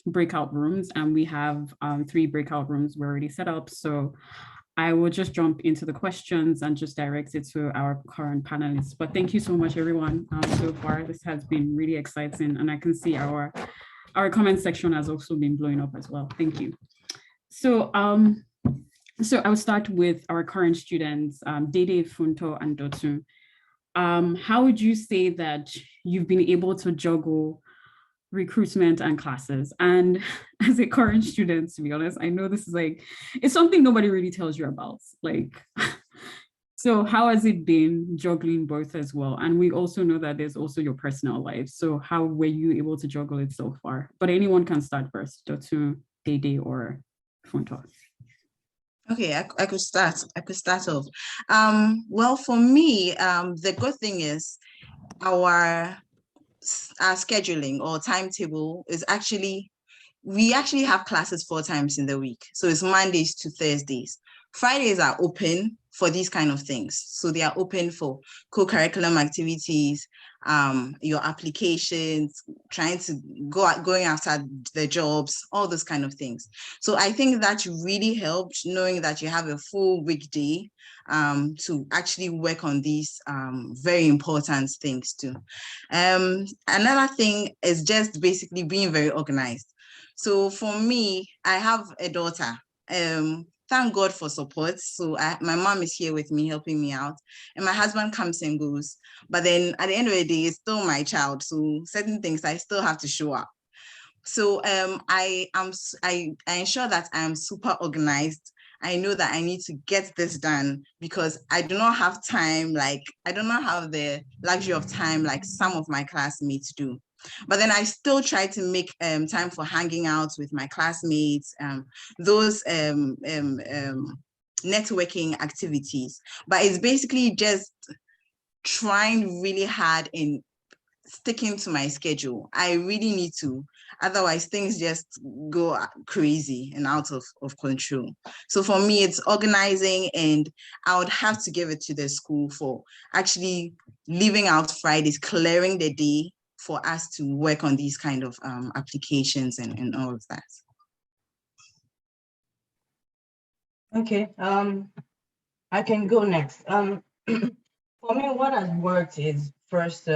breakout rooms. And we have 3 breakout rooms we're already set up. So I will just jump into the questions and just direct it to our current panelists. But thank you so much, everyone. So far, this has been really exciting, and I can see our comment section has also been blowing up as well. Thank you. So I'll start with our current students, Dede, Funto, and Dotun. How would you say that you've been able to juggle recruitment and classes? And as a current student, to be honest, I know this is like, it's something nobody really tells you about. Like, so how has it been juggling both as well? And we also know that there's also your personal life. So how were you able to juggle it so far? But anyone can start first, Dotun, Dede, or Funto. Okay, I could start off. Well, for me, the good thing is our scheduling or timetable is we actually have classes 4 times in the week. So it's Mondays to Thursdays. Fridays are open for these kind of things. So they are open for co-curriculum activities, your applications, trying to going after the jobs, all those kind of things. So I think that really helped, knowing that you have a full weekday to actually work on these very important things too. Another thing is just basically being very organized. So for me, I have a daughter. Thank God for support. So my mom is here with me, helping me out, and my husband comes and goes. But then at the end of the day, it's still my child. So certain things I still have to show up. So I ensure that I am super organized. I know that I need to get this done because I do not have time. Like, I do not have the luxury of time like some of my classmates do. But then I still try to make time for hanging out with my classmates, those networking activities. But it's basically just trying really hard in sticking to my schedule. I really need to, otherwise things just go crazy and out of control. So for me, it's organizing, and I would have to give it to the school for actually leaving out Fridays, clearing the day for us to work on these kind of applications and all of that. Okay, I can go next. For me, what has worked is first,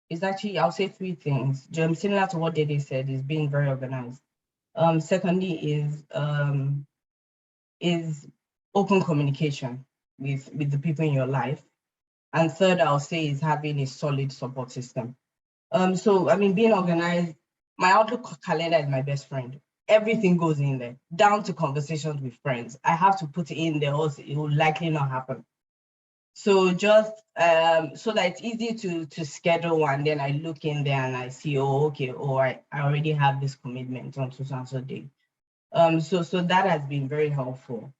is actually, I'll say 3 things. Similar to what Dede said, is being very organized. Secondly is open communication with the people in your life. And third, I'll say, is having a solid support system. So, I mean, being organized, my Outlook calendar is my best friend. Everything goes in there, down to conversations with friends. I have to put it in there, or it will likely not happen. So just so that it's easy to schedule, and then I look in there and I see, oh, okay, oh, I already have this commitment on so day. So that has been very helpful.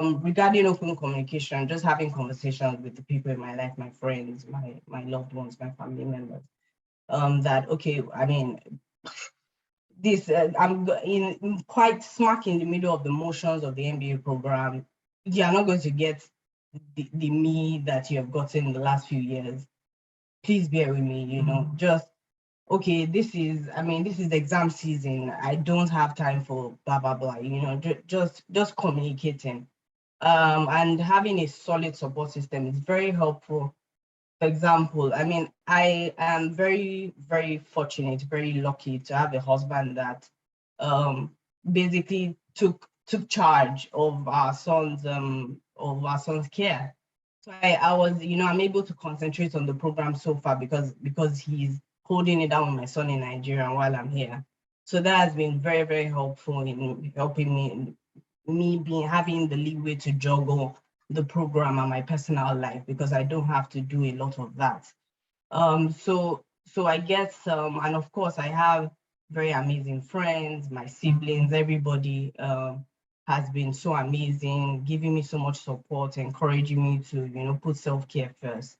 Regarding open communication, just having conversations with the people in my life, my friends, my loved ones, my family members, that, okay, I mean, this, I'm in quite smack in the middle of the motions of the MBA program. You're not going to get the me that you have gotten in the last few years. Please bear with me, you know, just, okay, this is the exam season. I don't have time for blah, blah, blah, you know, just communicating. And having a solid support system is very helpful. For example, I mean, I am very, very fortunate, very lucky to have a husband that basically took charge of our son's care. So I was, you know, I'm able to concentrate on the program so far because he's holding it down with my son in Nigeria while I'm here. So that has been very, very helpful in helping me having the leeway to juggle the program and my personal life, because I don't have to do a lot of that. So I guess, and of course I have very amazing friends, my siblings, everybody has been so amazing, giving me so much support, encouraging me to, you know, put self-care first.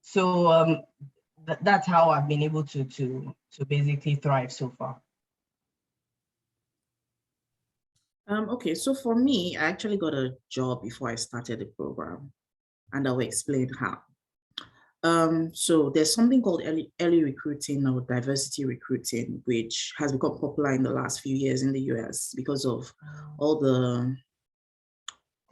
So that's how I've been able to basically thrive so far. Okay, so for me, I actually got a job before I started the program, and I will explain how. So there's something called early recruiting or diversity recruiting, which has become popular in the last few years in the US because of all the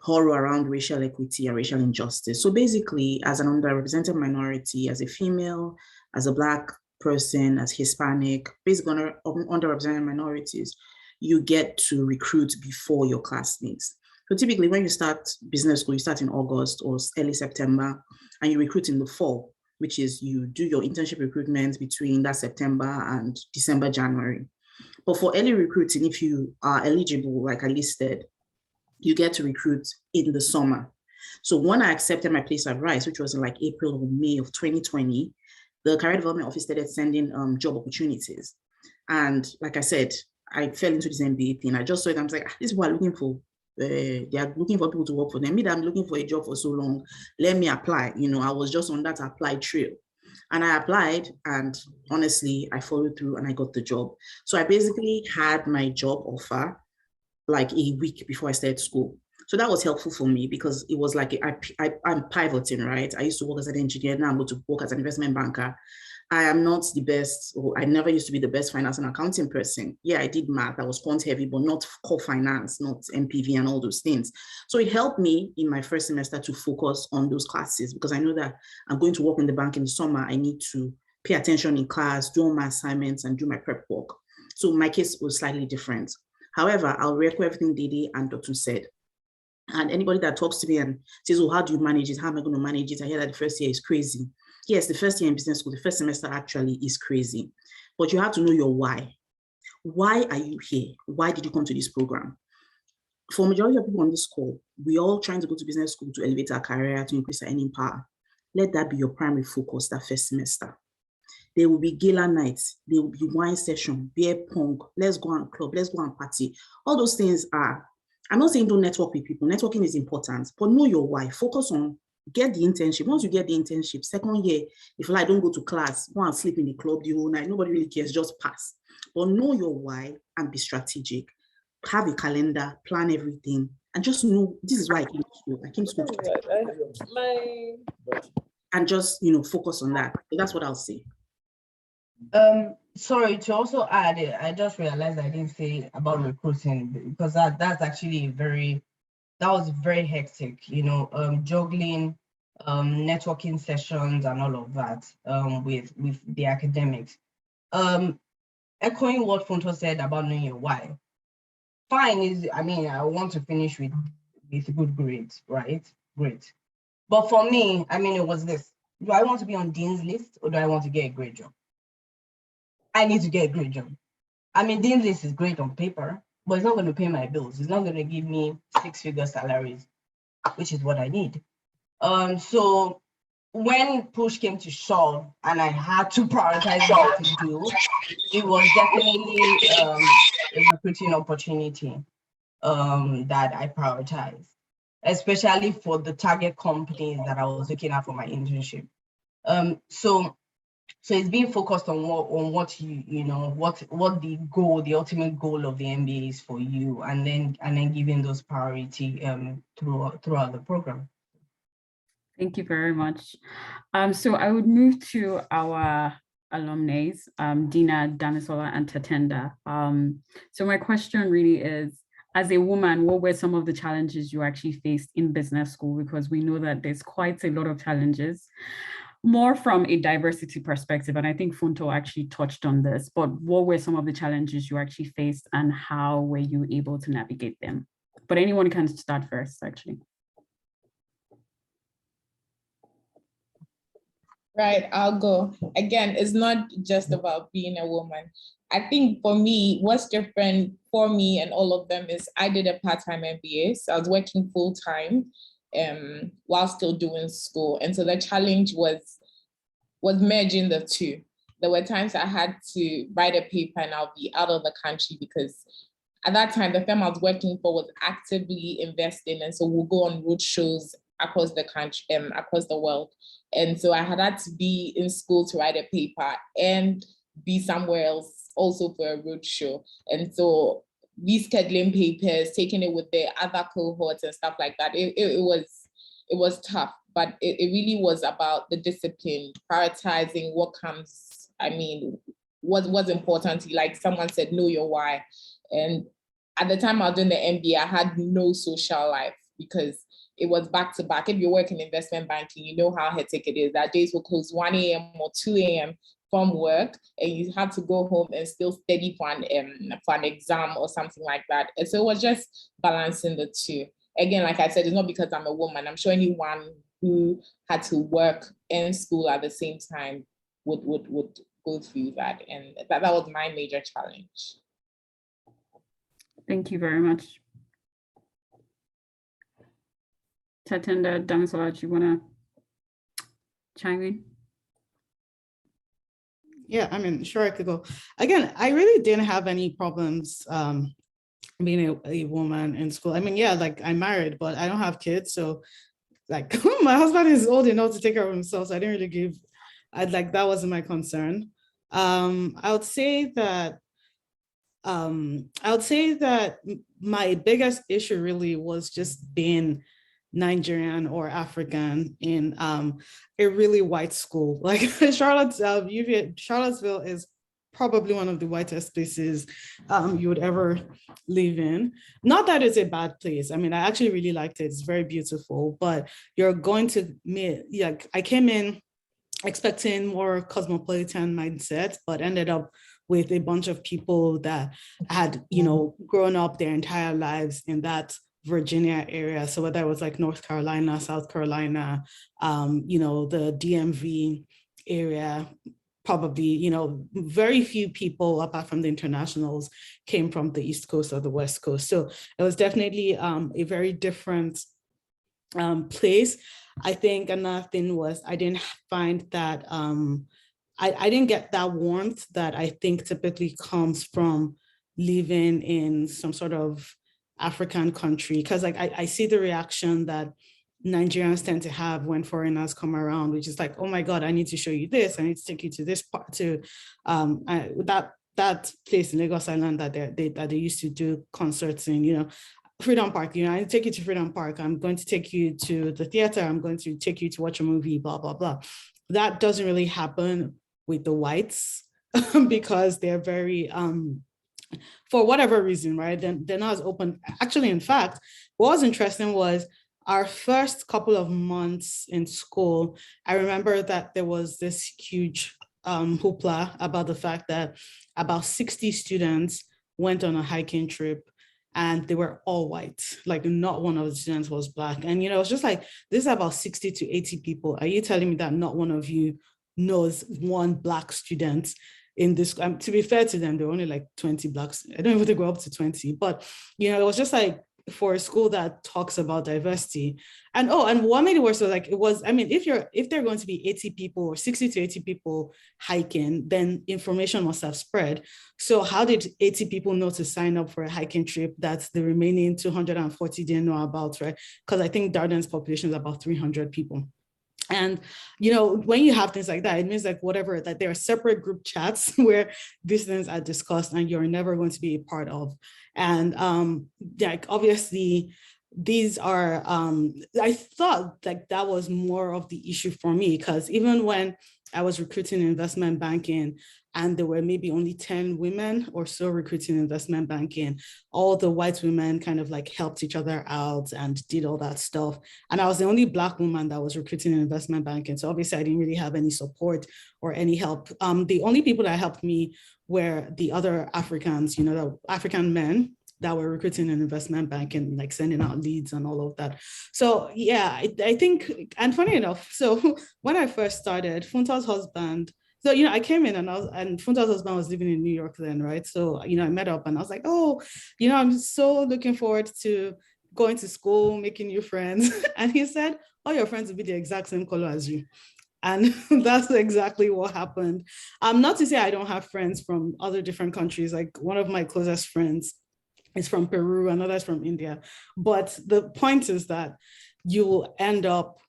horror around racial equity and racial injustice. So basically, as an underrepresented minority, as a female, as a Black person, as Hispanic, basically underrepresented minorities, you get to recruit before your classmates. So typically when you start business school, you start in August or early September, and you recruit in the fall, which is you do your internship recruitment between that September and December, January. But for early recruiting, if you are eligible, like I listed, you get to recruit in the summer. So when I accepted my place at Rice, which was in like April or May of 2020, the Career Development Office started sending job opportunities. And like I said, I fell into this MBA thing. I just saw it. I was like, these people are looking for, they are looking for people to work for them. Me, that I'm looking for a job for so long. Let me apply. You know, I was just on that apply trail. And I applied, and honestly, I followed through and I got the job. So I basically had my job offer like a week before I started school. So that was helpful for me because it was like, I'm pivoting, right? I used to work as an engineer, now I'm going to work as an investment banker. I am not the best, or I never used to be the best finance and accounting person. Yeah, I did math, I was quant heavy, but not core finance, not MPV and all those things. So it helped me in my first semester to focus on those classes because I know that I'm going to work in the bank in the summer. I need to pay attention in class, do all my assignments and do my prep work. So my case was slightly different. However, I'll re-echo everything Dede and Dotun said. And anybody that talks to me and says, oh, how do you manage it? How am I going to manage it? I hear that the first year is crazy. Yes, the first year in business school, the first semester actually is crazy. But you have to know your why. Why are you here? Why did you come to this program? For majority of people on this call, we're all trying to go to business school to elevate our career, to increase our earning power. Let that be your primary focus that first semester. There will be gala nights, there will be wine session, beer pong, let's go and club, let's go and party. All those things are, I'm not saying don't network with people, networking is important, but know your why, focus on, get the internship. Once you get the internship, second year, if I don't go to class, go and sleep in the club the whole night, nobody really cares, just pass. But know your why and be strategic. Have a calendar, plan everything, and just know this is why I came to school. I came to school and just, you know, focus on that. So that's what I'll say. Sorry, to also add, I just realized I didn't say about recruiting because that's actually that was very hectic, you know, juggling networking sessions and all of that with the academics. Echoing what Funto said about knowing your why. Fine is, I mean, I want to finish with good grades, right? Great. But for me, I mean, it was this. Do I want to be on Dean's list or do I want to get a great job? I need to get a great job. I mean, Dean's list is great on paper, but it's not going to pay my bills. It's not going to give me 6-figure salaries, which is what I need. So when push came to shove and I had to prioritize what to do, it was definitely a recruiting opportunity that I prioritized, especially for the target companies that I was looking at for my internship. So it's being focused on what you know, what the goal, the ultimate goal of the MBA is for you, and then giving those priority throughout the program. Thank you very much. So I would move to our alumnae, Dinah, Damisola, and Tatenda. So my question really is, as a woman, what were some of the challenges you actually faced in business school? Because we know that there's quite a lot of challenges, more from a diversity perspective. And I think Funto actually touched on this, but what were some of the challenges you actually faced and how were you able to navigate them? But anyone can start first, actually. Right, I'll go. Again, it's not just about being a woman. I think for me, what's different for me and all of them is I did a part-time MBA. So I was working full-time while still doing school. And so the challenge was merging the two. There were times I had to write a paper and I'll be out of the country because at that time, the firm I was working for was actively investing. And so we'll go on road shows across the country, across the world. And so I had to be in school to write a paper and be somewhere else also for a road show. And so rescheduling papers, taking it with the other cohorts and stuff like that, it was tough, but it really was about the discipline, prioritizing what comes, what's important to you. Like someone said, know your why. And at the time I was doing the MBA, I had no social life because it was back to back. If you work in investment banking, you know how hectic it is. That days will close 1 a.m. or 2 a.m. from work, and you have to go home and still study for an exam or something like that. And so it was just balancing the two. Again, like I said, it's not because I'm a woman. I'm sure anyone who had to work in school at the same time would go through that. And that was my major challenge. Thank you very much. Tatenda, Damisola, do you want to chime in? Yeah, I mean, sure, I could go. Again, I really didn't have any problems being a woman in school. I mean, yeah, like I'm married, but I don't have kids. So like my husband is old enough to take care of himself. So I didn't really that wasn't my concern. I would say that my biggest issue really was just being Nigerian or African in a really white school. Like Charlottesville is probably one of the whitest places you would ever live in. Not that it's a bad place. I mean, I actually really liked it. It's very beautiful, but you're going to meet, I came in expecting more cosmopolitan mindset, but ended up with a bunch of people that had, grown up their entire lives in that Virginia area. So whether it was like North Carolina, South Carolina, the DMV area, probably, very few people apart from the internationals came from the East Coast or the West Coast. So it was definitely a very different place. I think another thing was I didn't find that, I didn't get that warmth that I think typically comes from living in some sort of African country, because like I see the reaction that Nigerians tend to have when foreigners come around, which is like, oh my God, I need to show you this. I need to take you to this part, to that place in Lagos Island that they used to do concerts in, Freedom Park. I take you to Freedom Park. I'm going to take you to the theater. I'm going to take you to watch a movie, blah, blah, blah. That doesn't really happen with the whites because they're very, for whatever reason, right? They're not as open. Actually, in fact, what was interesting was our first couple of months in school, I remember that there was this huge hoopla about the fact that about 60 students went on a hiking trip and they were all white, like not one of the students was Black. And, it's just like, this is about 60 to 80 people. Are you telling me that not one of you knows one Black student in this? To be fair to them, there were only like 20 Blacks. I don't even think we're up to 20, but, it was just like, for a school that talks about diversity. And what made it worse was like, if there are going to be 80 people or 60 to 80 people hiking, then information must have spread. So how did 80 people know to sign up for a hiking trip that the remaining 240 didn't know about, right? Because I think Darden's population is about 300 people. And, when you have things like that, it means like whatever, that there are separate group chats where these things are discussed and you're never going to be a part of. And obviously these are, I thought like that was more of the issue for me, because even when I was recruiting investment banking, and there were maybe only 10 women or so recruiting investment banking. All the white women kind of like helped each other out and did all that stuff. And I was the only Black woman that was recruiting in investment banking. So obviously I didn't really have any support or any help. The only people that helped me were the other Africans, the African men that were recruiting in investment banking, like sending out leads and all of that. So yeah, I think, and funny enough, so when I first started, Funto's husband, so, I came in and Funto's husband was living in New York then, right? So, I met up and I was like, oh, I'm so looking forward to going to school, making new friends. And he said, all your friends will be the exact same color as you. And that's exactly what happened. Not to say I don't have friends from other different countries. Like one of my closest friends is from Peru, another is from India. But the point is that you will end up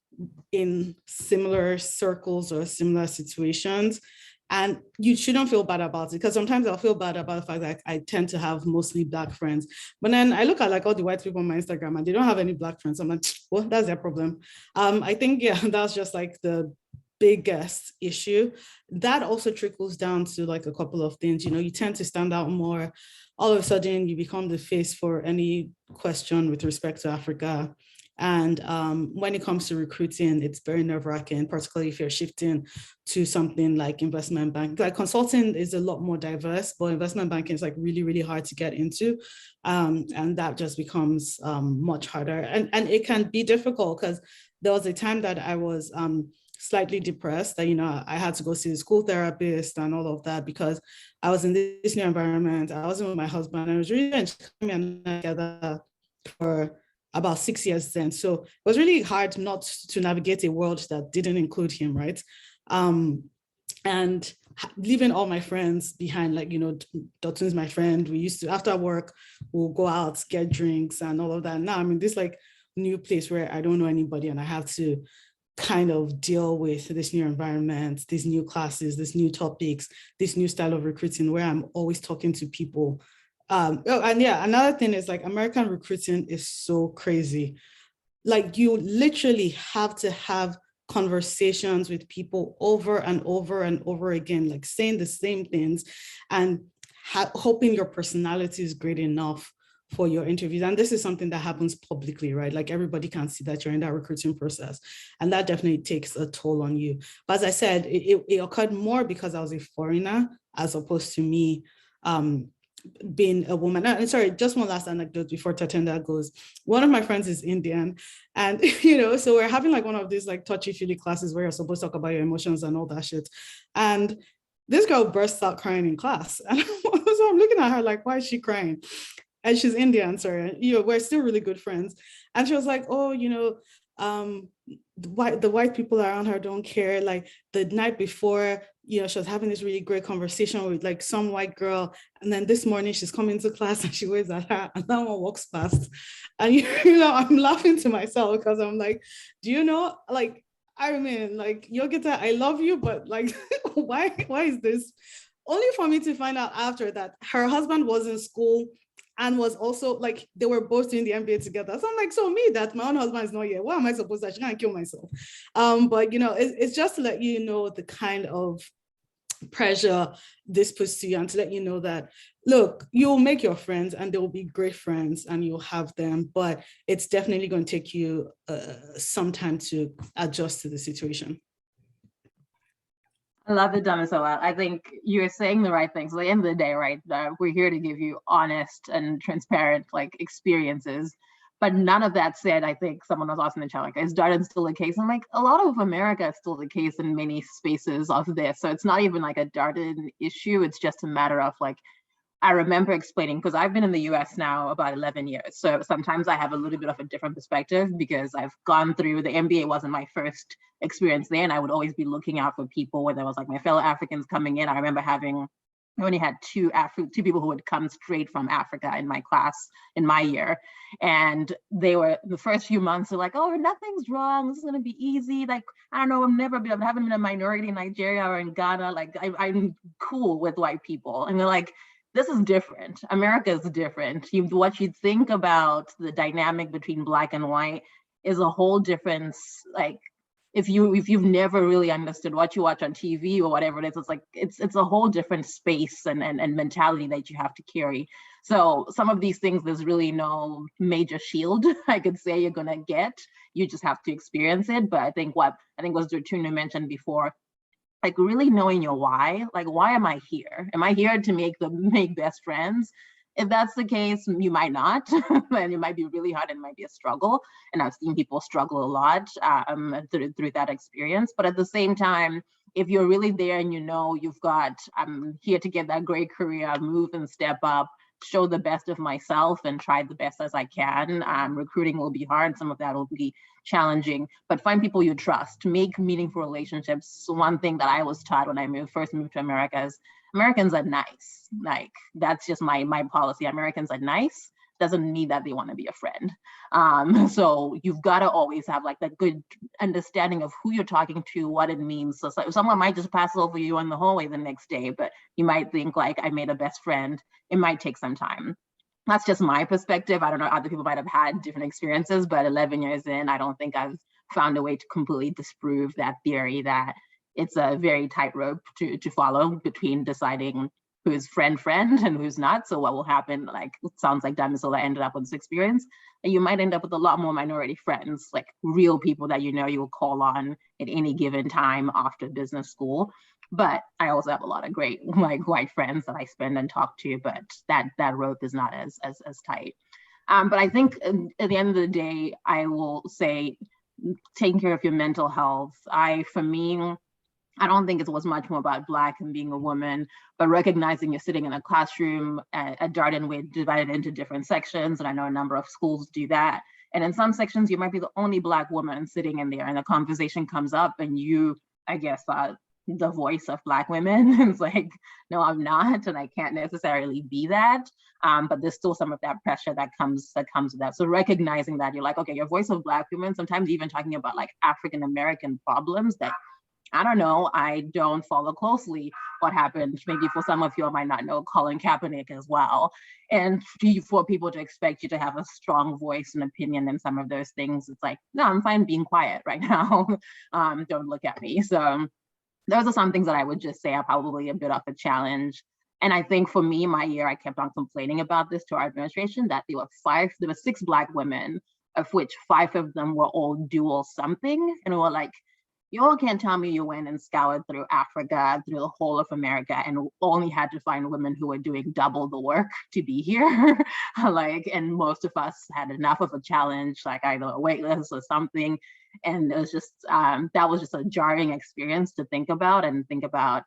in similar circles or similar situations. And you shouldn't feel bad about it, because sometimes I'll feel bad about the fact that I tend to have mostly Black friends. But then I look at like all the white people on my Instagram and they don't have any Black friends. I'm like, well, that's their problem. I think, yeah, that's just like the biggest issue. That also trickles down to like a couple of things. You tend to stand out more. All of a sudden, you become the face for any question with respect to Africa. And when it comes to recruiting, it's very nerve-wracking, particularly if you're shifting to something like investment bank. Like consulting is a lot more diverse, but investment banking is like really, really hard to get into. And that just becomes much harder. And it can be difficult, because there was a time that I was slightly depressed, that, I had to go see the school therapist and all of that, because I was in this new environment. I wasn't with my husband, and it was really coming together for about 6 years then. So it was really hard not to navigate a world that didn't include him, right? And leaving all my friends behind, like, Dotun's my friend. We used to, after work, we'll go out, get drinks and all of that. Now I'm in this like new place where I don't know anybody, and I have to kind of deal with this new environment, these new classes, these new topics, this new style of recruiting where I'm always talking to people. And yeah, another thing is like American recruiting is so crazy. Like you literally have to have conversations with people over and over and over again, like saying the same things and hoping your personality is great enough for your interviews. And this is something that happens publicly, right? Like everybody can see that you're in that recruiting process. And that definitely takes a toll on you. But as I said, it occurred more because I was a foreigner as opposed to me being a woman. And sorry, just one last anecdote before Tatenda goes. One of my friends is Indian, and so we're having like one of these like touchy-feely classes where you're supposed to talk about your emotions and all that shit. And this girl bursts out crying in class. And so I'm looking at her like, why is she crying? And she's Indian, sorry. We're still really good friends. And she was like, oh, the white people around her don't care. Like the night before, she was having this really great conversation with like some white girl. And then this morning she's coming to class and she waves at her and that one walks past. And, I'm laughing to myself because I'm like, like, I mean, like, Yogita, I love you, but like, why is this? Only for me to find out after that her husband was in school and was also like, they were both doing the MBA together. So I'm like, so me, that my own husband is not here. What am I supposed to? I can't kill myself. But it's just to let you know the kind of pressure this puts to you, and to let you know that, look, you'll make your friends and they will be great friends and you'll have them, but it's definitely going to take you some time to adjust to the situation. I love it, Damisola. I think you're saying the right things. At the end of the day, right, we're here to give you honest and transparent experiences. But none of that said, I think someone was asking the chat, is Dotun still the case? I'm like, a lot of America is still the case in many spaces of this. So it's not even like a Dotun issue. It's just a matter of I remember explaining, because I've been in the US now about 11 years. So sometimes I have a little bit of a different perspective because I've gone through, the MBA wasn't my first experience there. And I would always be looking out for people when there was my fellow Africans coming in. I remember I only had two people who had come straight from Africa in my class in my year. And they were, the first few months, they're like, oh, nothing's wrong. This is going to be easy. I don't know, I haven't been a minority in Nigeria or in Ghana. I'm cool with white people. And they're like, this is different. America is different. What you think about the dynamic between Black and white is a whole different, if you've never really understood what you watch on TV or whatever it is, it's like it's a whole different space and mentality that you have to carry. So some of these things, there's really no major shield I could say you're gonna get. You just have to experience it. But I think what Dotun mentioned before, like really knowing your why, like why am I here? Am I here to make best friends? If that's the case, you might not, and it might be really hard and it might be a struggle. And I've seen people struggle a lot through that experience. But at the same time, if you're really there and you know you've got, I'm here to get that great career, move and step up, show the best of myself and try the best as I can. Recruiting will be hard. Some of that will be challenging, but find people you trust, make meaningful relationships. One thing that I was taught when I first moved to America is Americans are nice. Like that's just my policy. Americans are nice. Doesn't mean that they want to be a friend. So you've got to always have like that good understanding of who you're talking to, what it means. So someone might just pass over you in the hallway the next day, but you might think like, I made a best friend. It might take some time. That's just my perspective. I don't know, other people might have had different experiences, but 11 years in, I don't think I've found a way to completely disprove that theory that it's a very tightrope to follow between deciding who's friend and who's not. So what will happen, like it sounds like Damisola ended up with this experience, and you might end up with a lot more minority friends, like real people that you know you will call on at any given time after business school. But I also have a lot of great like white friends that I spend and talk to, but that rope is not as tight. But I think at the end of the day, I will say taking care of your mental health. For me, I don't think it was much more about Black and being a woman, but recognizing you're sitting in a classroom at Darden, we're divided into different sections, and I know a number of schools do that. And in some sections, you might be the only Black woman sitting in there, and the conversation comes up, and you, I guess, the voice of Black women. It's like, no, I'm not, and I can't necessarily be that. But there's still some of that pressure that comes with that. So recognizing that, you're like, okay, your voice of Black women, sometimes even talking about like African American problems that, I don't know, I don't follow closely what happened. Maybe for some of you, I might not know Colin Kaepernick as well. And for people to expect you to have a strong voice and opinion in some of those things, it's like, no, I'm fine being quiet right now. Don't look at me. So those are some things that I would just say are probably a bit of a challenge. And I think for me, my year, I kept on complaining about this to our administration, that there were 6 Black women, of which 5 of them were all dual something. And we were like, you all can't tell me you went and scoured through Africa, through the whole of America, and only had to find women who were doing double the work to be here. And most of us had enough of a challenge, like either a wait list or something. And it was just, that was just a jarring experience to think about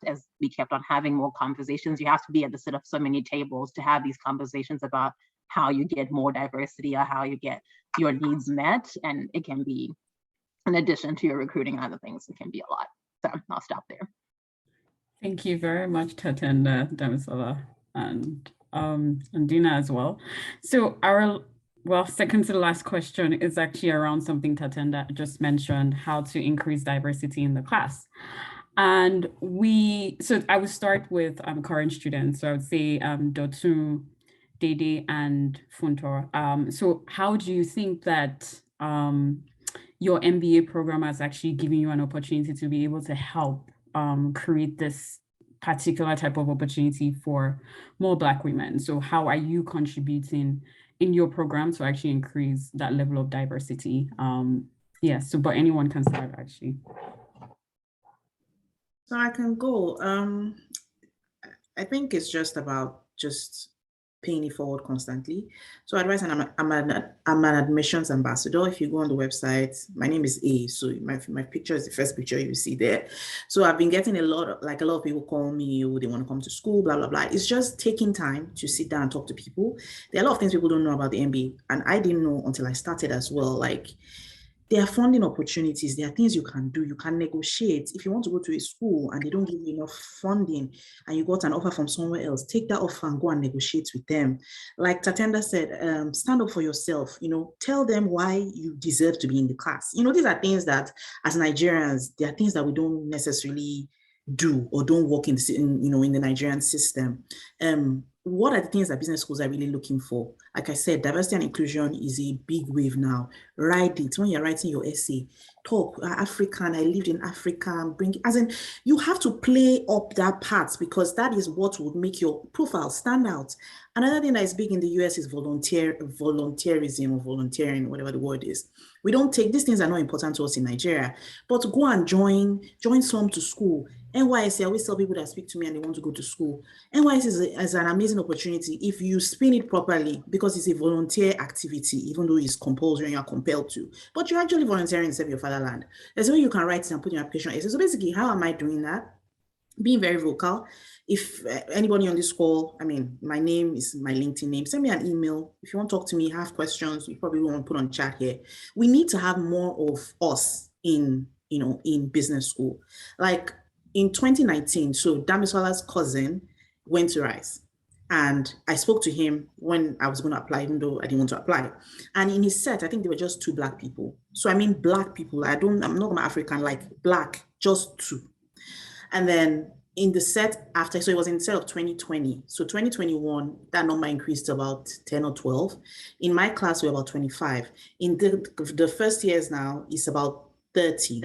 as we kept on having more conversations. You have to be at the sit of so many tables to have these conversations about how you get more diversity or how you get your needs met. And it can be, in addition to your recruiting and other things, it can be a lot. So I'll stop there. Thank you very much, Tatenda, Damisola, and Dinah as well. So our second to the last question is actually around something Tatenda just mentioned, how to increase diversity in the class. And so I would start with current students. So I would say Dotun, Dede, and Funto. So how do you think that your MBA program has actually given you an opportunity to be able to help create this particular type of opportunity for more Black women? So how are you contributing in your program to actually increase that level of diversity? But anyone can start actually. So I can go. I think it's just about paying it forward constantly. So advice, and I'm an admissions ambassador. If you go on the website, my name is A. So my picture is the first picture you see there. So I've been getting a lot of people call me, they want to come to school, blah, blah, blah. It's just taking time to sit down and talk to people. There are a lot of things people don't know about the MBA. And I didn't know until I started as well. Like, there are funding opportunities. There are things you can do. You can negotiate. If you want to go to a school and they don't give you enough funding and you got an offer from somewhere else, take that offer and go and negotiate with them. Like Tatenda said, stand up for yourself, tell them why you deserve to be in the class. These are things that as Nigerians, there are things that we don't necessarily do or don't work in the Nigerian system. What are the things that business schools are really looking for? Like I said, diversity and inclusion is a big wave now. Write it when you're writing your essay. Talk African, I lived in Africa, you have to play up that part, because that is what would make your profile stand out. Another thing that is big in the US is volunteerism or volunteering, whatever the word is. We don't take, these things are not important to us in Nigeria, but go and join some to school. NYSC, I always tell people that speak to me and they want to go to school, NYSC is an amazing opportunity if you spin it properly, because it's a volunteer activity, even though it's compulsory and you're compelled to, but you're actually volunteering to serve your fatherland. There's a way you can write it and put in your application. So basically, how am I doing that? Being very vocal. If anybody on this call, my name is my LinkedIn name, send me an email. If you want to talk to me, have questions, you probably want to put on chat here. We need to have more of us in business school. Like in 2019, so Damisola's cousin went to RISE, and I spoke to him when I was going to apply, even though I didn't want to apply. And in his set, I think there were just 2 Black people. So I mean, Black people, I'm not African, like Black, just 2. And then in the set after, so it was in the set of 2020. So 2021, that number increased to about 10 or 12. In my class, we're about 25. In the first years now, it's about 30.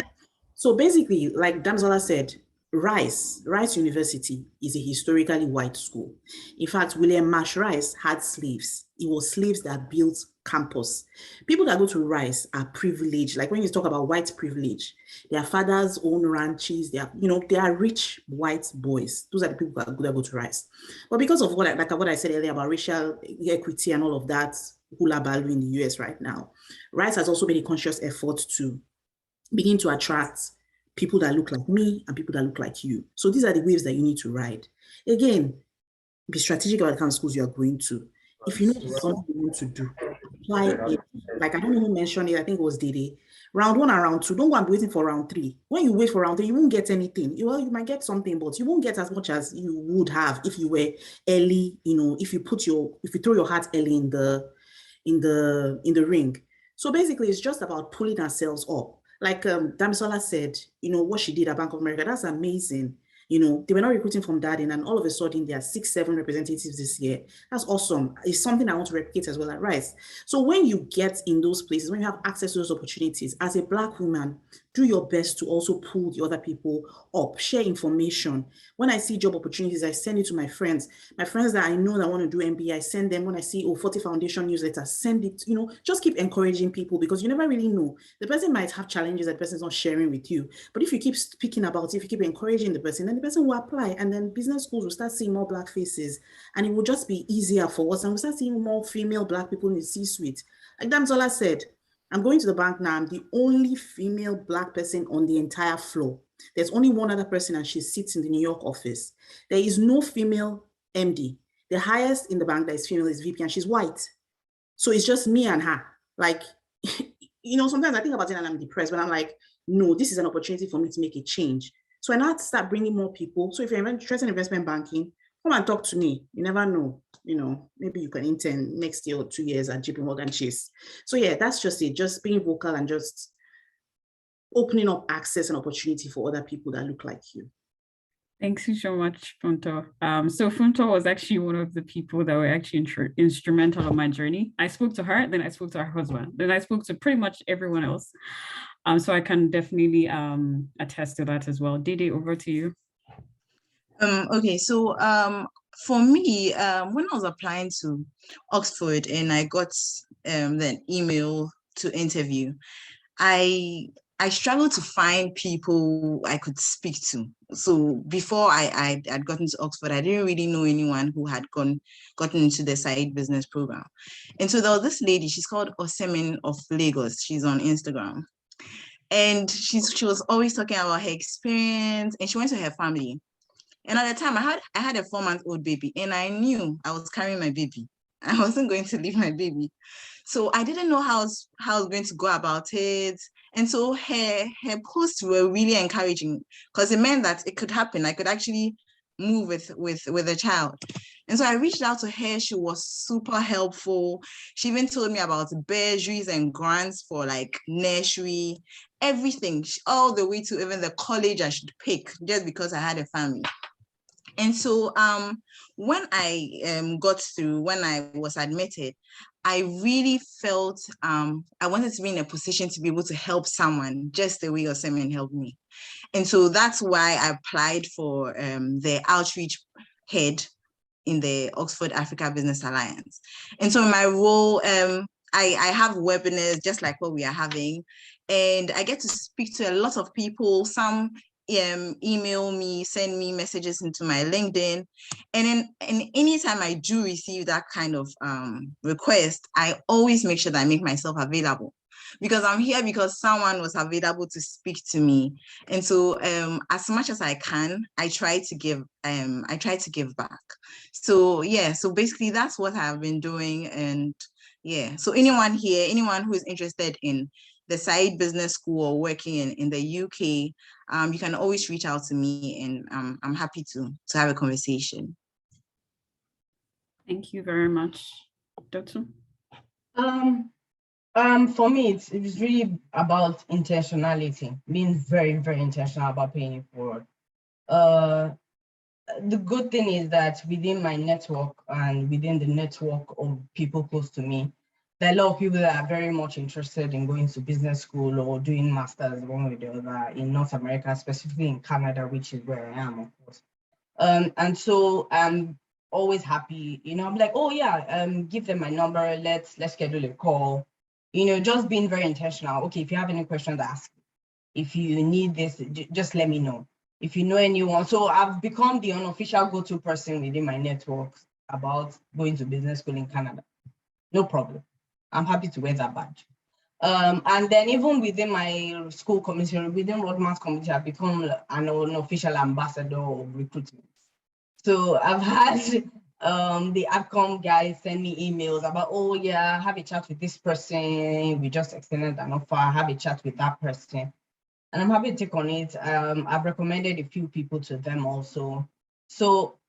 So basically, like Damisola said, Rice University is a historically white school. In fact, William Marsh Rice had slaves. It was slaves that built campus. People that go to Rice are privileged. Like when you talk about white privilege, their fathers own ranches. They are rich white boys. Those are the people that go to Rice. But because of what I said earlier about racial equity and all of that hula baloo in the US right now, Rice has also made a conscious effort to begin to attract people that look like me and people that look like you. So these are the waves that you need to ride. Again, be strategic about the kind of schools you are going to. If you know something you want to do, apply it. Like I don't know who mentioned it, I think it was Dede. Round 1 and round 2, don't go and be waiting for round 3. When you wait for round 3, you won't get anything. You might get something, but you won't get as much as you would have if you were early, if you throw your heart early in the ring. So basically, it's just about pulling ourselves up. Like Damisola said, what she did at Bank of America, that's amazing. They were not recruiting from Darden, and all of a sudden there are 6-7 representatives this year. That's awesome. It's something I want to replicate as well at RISE. So when you get in those places, when you have access to those opportunities, as a Black woman, do your best to also pull the other people up, share information. When I see job opportunities, I send it to my friends that I know that want to do MBA, I send them. When I see 40 Foundation newsletter, send it, just keep encouraging people, because you never really know. The person might have challenges that the person is not sharing with you. But if you keep speaking about it, if you keep encouraging the person, then the person will apply, and then business schools will start seeing more Black faces, and it will just be easier for us, and we'll start seeing more female Black people in the C-suite. Like Damisola said, I'm going to the bank now. I'm the only female Black person on the entire floor. There's only one other person, and she sits in the New York office. There is no female MD. The highest in the bank that is female is VP, and she's white. So it's just me and her. Like, sometimes I think about it and I'm depressed, but I'm like, no, this is an opportunity for me to make a change. So I now have to start bringing more people. So if you're interested in investment banking, come and talk to me. You never know. Maybe you can intern next year or 2 years at JP Morgan Chase. So yeah, that's just it. Just being vocal and just opening up access and opportunity for other people that look like you. Thanks so much, Funto. So Funto was actually one of the people that were actually instrumental in my journey. I spoke to her, then I spoke to her husband, then I spoke to pretty much everyone else. So I can definitely attest to that as well. Dede, over to you. Okay, so for me, when I was applying to Oxford and I got the email to interview, I struggled to find people I could speak to. So before I had gotten to Oxford, I didn't really know anyone who had gotten into the side business program. And so there was this lady, she's called Osemin of Lagos. She's on Instagram. And she was always talking about her experience, and she went to her family. And at the time, I had a 4-month-old baby, and I knew I was carrying my baby. I wasn't going to leave my baby. So I didn't know how I was going to go about it. And so her posts were really encouraging, because it meant that it could happen. I could actually move with a child. And so I reached out to her. She was super helpful. She even told me about bursaries and grants for like nursery, everything, all the way to even the college I should pick, just because I had a family. And so when I when I was admitted, I really felt I wanted to be in a position to be able to help someone just the way Osemen helped me. And so that's why I applied for the outreach head in the Oxford Africa Business Alliance. And so in my role, I have webinars just like what we are having, and I get to speak to a lot of people. Some email me, send me messages into my LinkedIn. And anytime I do receive that kind of request, I always make sure that I make myself available, because I'm here because someone was available to speak to me. And so as much as I can, I try to give back. So yeah, so basically that's what I've been doing. And yeah, so anyone here, anyone who is interested in the side business school or working in the UK, you can always reach out to me, and I'm happy to have a conversation. Thank you very much. Dotun? For me, it's really about intentionality, being very, very intentional about paying it forward. The good thing is that within my network and within the network of people close to me, there are a lot of people that are very much interested in going to business school or doing masters one way or the other in North America, specifically in Canada, which is where I am, of course. And so I'm always happy, I'm like, oh yeah, give them my number, let's schedule a call. Just being very intentional. Okay, if you have any questions, ask. If you need this, just let me know. If you know anyone. So I've become the unofficial go-to person within my network about going to business school in Canada. No problem. I'm happy to wear that badge. And then even within my school community, within Roadman's community, I've become an official ambassador of recruitment. So I've had the AdCom guys send me emails about, oh yeah, have a chat with this person. We just extended an offer, have a chat with that person. And I'm happy to take on it. I've recommended a few people to them also. So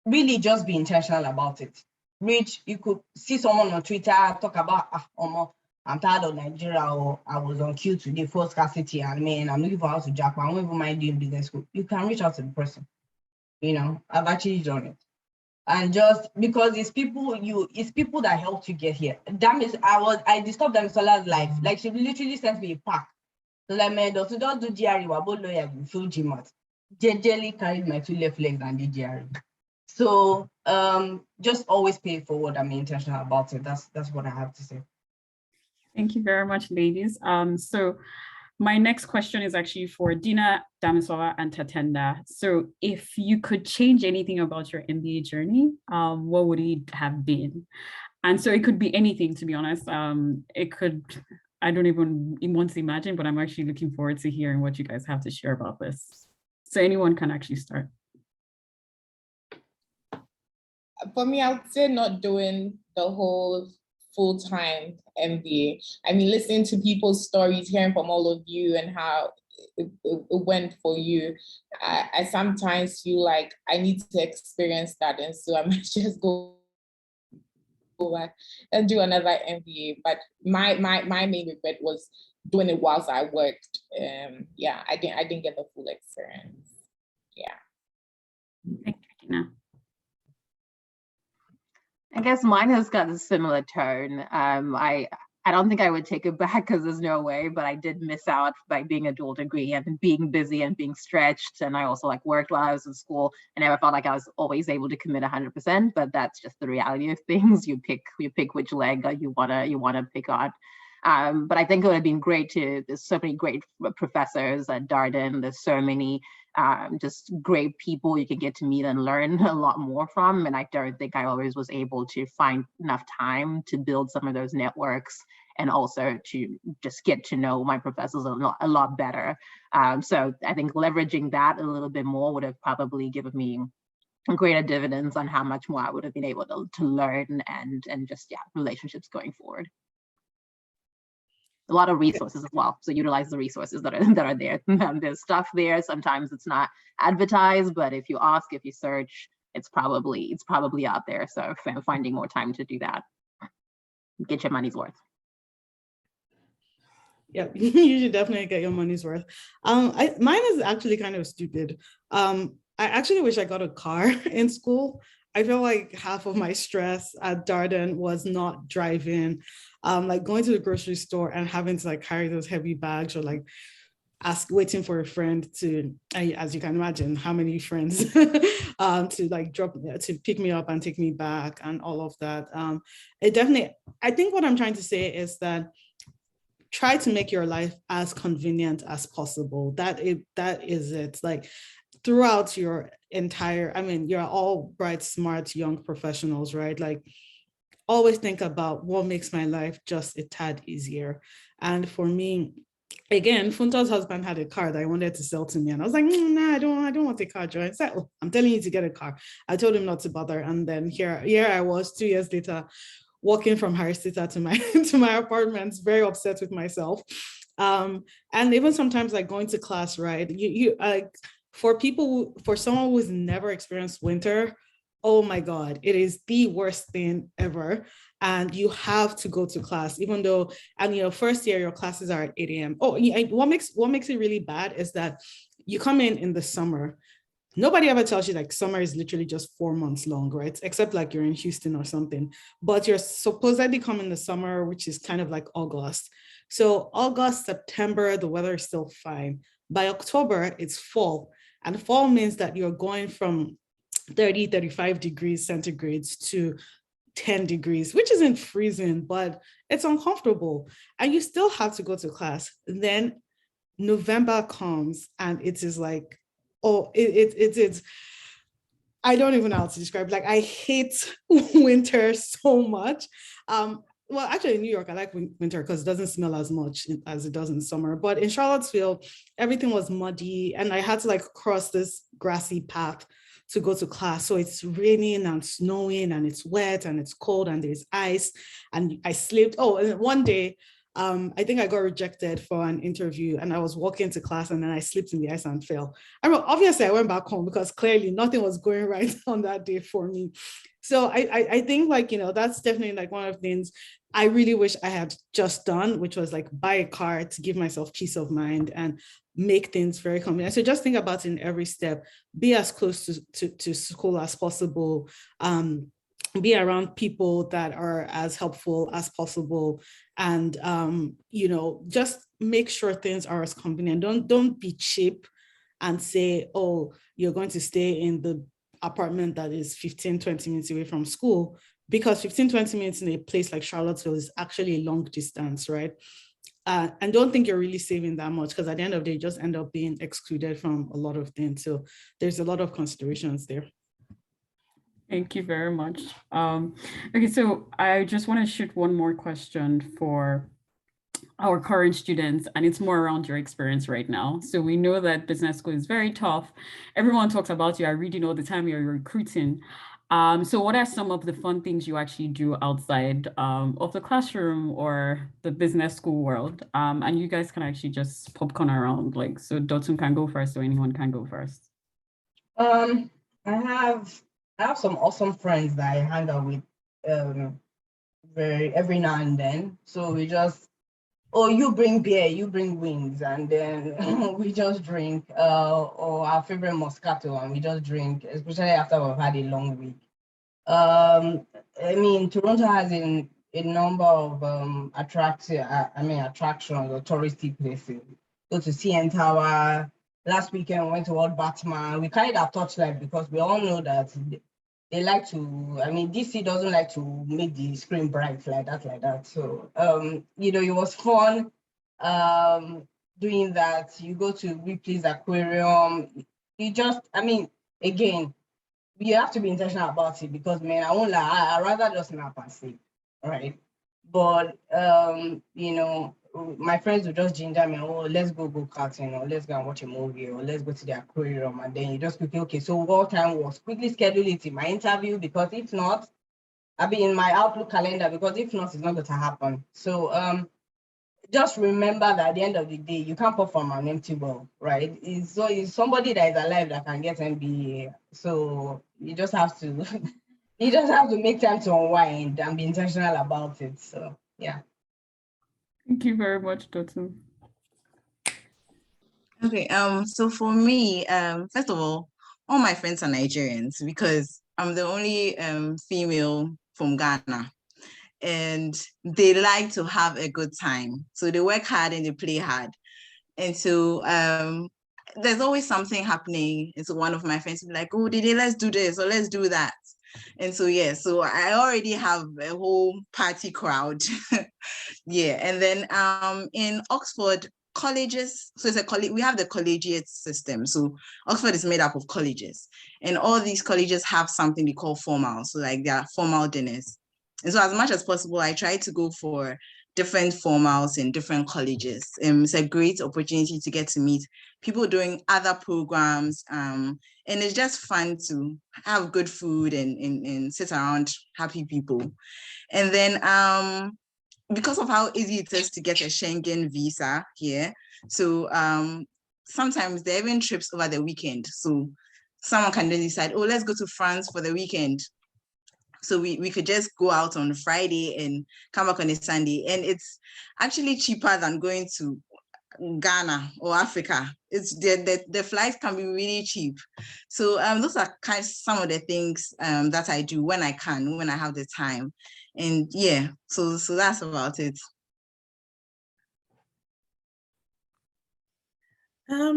really just be intentional about it. Rich, you could see someone on Twitter talk about, I'm tired of Nigeria, or I was on queue today for scarcity, and man, I'm looking for how to Japan. I don't even mind doing business school. You can reach out to the person. I've actually done it. And just because it's people that helped you get here. I disturbed Damisola's life. Like, she literally sent me a pack. So like, man, don't do GRE, wabo lawyer, you feel GMAT. Jelly carried my 2 left legs and did GRE. So just always pay it forward. I'm intentional about it. That's what I have to say. Thank you very much, ladies. So my next question is actually for Dinah, Damisola, and Tatenda. So if you could change anything about your MBA journey, what would it have been? And so it could be anything, to be honest. It could, I don't even want to imagine, but I'm actually looking forward to hearing what you guys have to share about this. So anyone can actually start. For me, I would say not doing the whole full-time MBA. I mean, listening to people's stories, hearing from all of you and how it went for you, I sometimes feel like I need to experience that, and so I might just go back and do another MBA. But my main regret was doing it whilst I worked. Yeah, I didn't get the full experience. Yeah. Thank you, Dinah. I guess mine has got a similar tone. I don't think I would take it back because there's no way, but I did miss out by being a dual degree and being busy and being stretched. And I also worked while I was in school. I never felt like I was always able to commit 100%, but that's just the reality of things. You pick which leg you wanna pick on. But I think it would have been great there's so many great professors at Darden. There's so many just great people you can get to meet and learn a lot more from. And I don't think I always was able to find enough time to build some of those networks and also to just get to know my professors a lot better. So I think leveraging that a little bit more would have probably given me greater dividends on how much more I would have been able to learn and just, relationships going forward. A lot of resources as well. So utilize the resources that are there. There's stuff there. Sometimes it's not advertised, but if you ask, if you search, it's probably out there. So finding more time to do that, get your money's worth. Yeah, you should definitely get your money's worth. Mine is actually kind of stupid. I actually wish I got a car in school. I feel like half of my stress at Darden was not driving, like going to the grocery store and having to like carry those heavy bags, or like waiting for a friend to, as you can imagine, how many friends to like to pick me up and take me back and all of that. It definitely, I think what I'm trying to say is that try to make your life as convenient as possible. That is it. Like throughout your entire, I mean, you're all bright, smart, young professionals, right? Like always think about what makes my life just a tad easier. And for me, again, Funto's husband had a car that I wanted to sell to me. And I was like, nah, I don't want a car, Joy. I said, oh, I'm telling you to get a car. I told him not to bother. And then here I was 2 years later, walking from Harrisita to my to my apartment, very upset with myself. And even sometimes like going to class, right? You for someone who's never experienced winter, oh my God, it is the worst thing ever. And you have to go to class, even though, and first year, your classes are at 8 a.m. Oh, what makes it really bad is that you come in the summer. Nobody ever tells you like summer is literally just 4 months long, right? Except like you're in Houston or something, but you're supposedly coming the summer, which is kind of like August. So August, September, the weather is still fine. By October, it's fall. And fall means that you're going from 30, 35 degrees centigrades to 10 degrees, which isn't freezing, but it's uncomfortable. And you still have to go to class. And then November comes and it is like, oh, it's I don't even know how to describe. Like, I hate winter so much. Well, actually in New York, I like winter because it doesn't smell as much as it does in summer. But in Charlottesville, everything was muddy and I had to like cross this grassy path to go to class. So it's raining and snowing and it's wet and it's cold and there's ice and I slipped. Oh, and one day, I think I got rejected for an interview and I was walking to class and then I slipped in the ice and fell. I mean, obviously I went back home because clearly nothing was going right on that day for me. So I think like, that's definitely like one of the things I really wish I had just done, which was like buy a car to give myself peace of mind and make things very convenient. So just think about it in every step, be as close to school as possible, be around people that are as helpful as possible, and just make sure things are as convenient. Don't be cheap and say, oh, you're going to stay in the apartment that is 15-20 minutes away from school, because 15-20 minutes in a place like Charlottesville is actually a long distance, right? And don't think you're really saving that much, because at the end of the day, you just end up being excluded from a lot of things. So there's a lot of considerations there. Thank you very much. Okay, so I just want to shoot one more question for our current students, and it's more around your experience right now. So we know that business school is very tough. Everyone talks about you are reading all the time, you're recruiting. So what are some of the fun things you actually do outside of the classroom or the business school world? And you guys can actually just popcorn around, like, so Dotun can go first or anyone can go first. I have some awesome friends that I hang out with every now and then. So we just, oh, you bring beer, you bring wings, and then we just drink, or our favorite Moscato, and we just drink, especially after we've had a long week. I mean, Toronto has a number of attractions or touristy places. Go to CN Tower. Last weekend, we went to Old Batman. We carried our torchlight because we all know that they like to, I mean, DC doesn't like to make the screen bright like that. So, it was fun doing that. You go to Ripley's Aquarium. Again, you have to be intentional about it because, man, I won't lie, I'd rather just nap and sleep, right? But, my friends would just ginger me, oh, let's go karting, or let's go and watch a movie, or let's go to the aquarium. And then you just quickly, okay, so what time was? Quickly schedule it in my interview, because if not, I'll be in my Outlook calendar, because if not, it's not going to happen. So just remember that at the end of the day, you can't pour from an empty well, right? It's somebody that is alive that can get MBA. So you just have to you just have to make time to unwind and be intentional about it. So yeah. Thank you very much, Dotun. Okay, so for me, first of all my friends are Nigerians because I'm the only female from Ghana, and they like to have a good time. So they work hard and they play hard. And so there's always something happening. And so one of my friends will be like, oh, Dede, let's do this or let's do that. And so, yeah, so I already have a whole party crowd. Yeah, and then in Oxford, colleges, so it's a college, we have the collegiate system. So Oxford is made up of colleges, and all these colleges have something they call formal, so like their formal dinners. And so as much as possible, I try to go for different formals in different colleges. It's a great opportunity to get to meet people doing other programs, and it's just fun to have good food and sit around happy people. And then because of how easy it is to get a Schengen visa here, so sometimes there are even trips over the weekend. So someone can then decide, oh, let's go to France for the weekend. So we could just go out on Friday and come back on a Sunday. And it's actually cheaper than going to Ghana or Africa. It's the flights can be really cheap. So those are kind of some of the things that I do when I can, when I have the time. And yeah, so that's about it.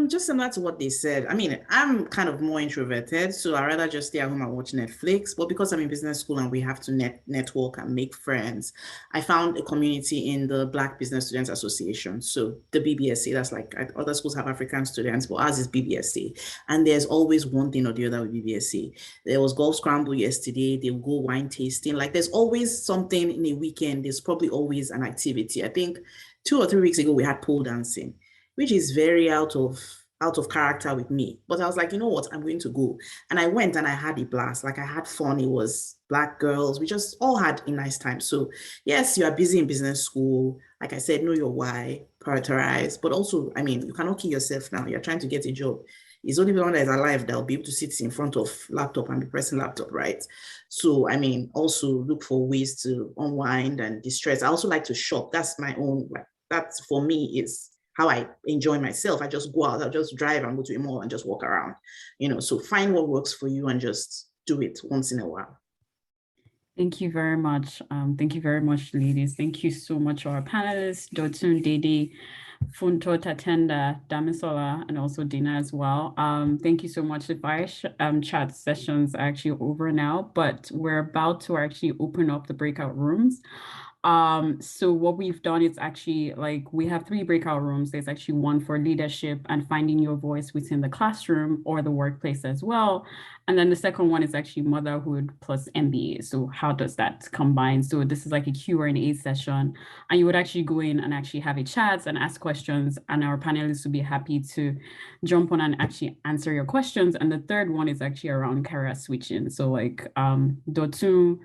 Just similar to what they said. I mean, I'm kind of more introverted, so I rather just stay at home and watch Netflix. But because I'm in business school and we have to network and make friends, I found a community in the Black Business Students Association. So the BBSC, that's like other schools have African students, but ours is BBSC. And there's always one thing or the other with BBSC. There was golf scramble yesterday. They'll go wine tasting. Like there's always something in a weekend. There's probably always an activity. I think 2 or 3 weeks ago we had pole dancing, which is very out of character with me. But I was like, you know what, I'm going to go. And I went and I had a blast. Like I had fun. It was Black girls. We just all had a nice time. So yes, you are busy in business school. Like I said, know your why, prioritize. But also, I mean, you cannot kill yourself now. You're trying to get a job. It's only the one that is alive that will be able to sit in front of laptop and be pressing laptop, right? So, I mean, also look for ways to unwind and distress. I also like to shop. That's my own, like, that's for me is how I enjoy myself. I just go out, I just drive and go to a mall and just walk around, you know, so find what works for you and just do it once in a while. Thank you very much. Thank you very much, ladies. Thank you so much, our panelists, Dotun, Dede, Funto, Tatenda, Damisola, and also Dinah as well. Thank you so much. The fire chat sessions are actually over now, but we're about to actually open up the breakout rooms. So what we've done is actually like we have 3 breakout rooms. There's actually one for leadership and finding your voice within the classroom or the workplace as well. And then the second one is actually motherhood plus MBA. So how does that combine? So this is like a Q&A session, and you would actually go in and actually have a chat and ask questions, and our panelists would be happy to jump on and actually answer your questions. And the third one is actually around career switching. So like Dotun,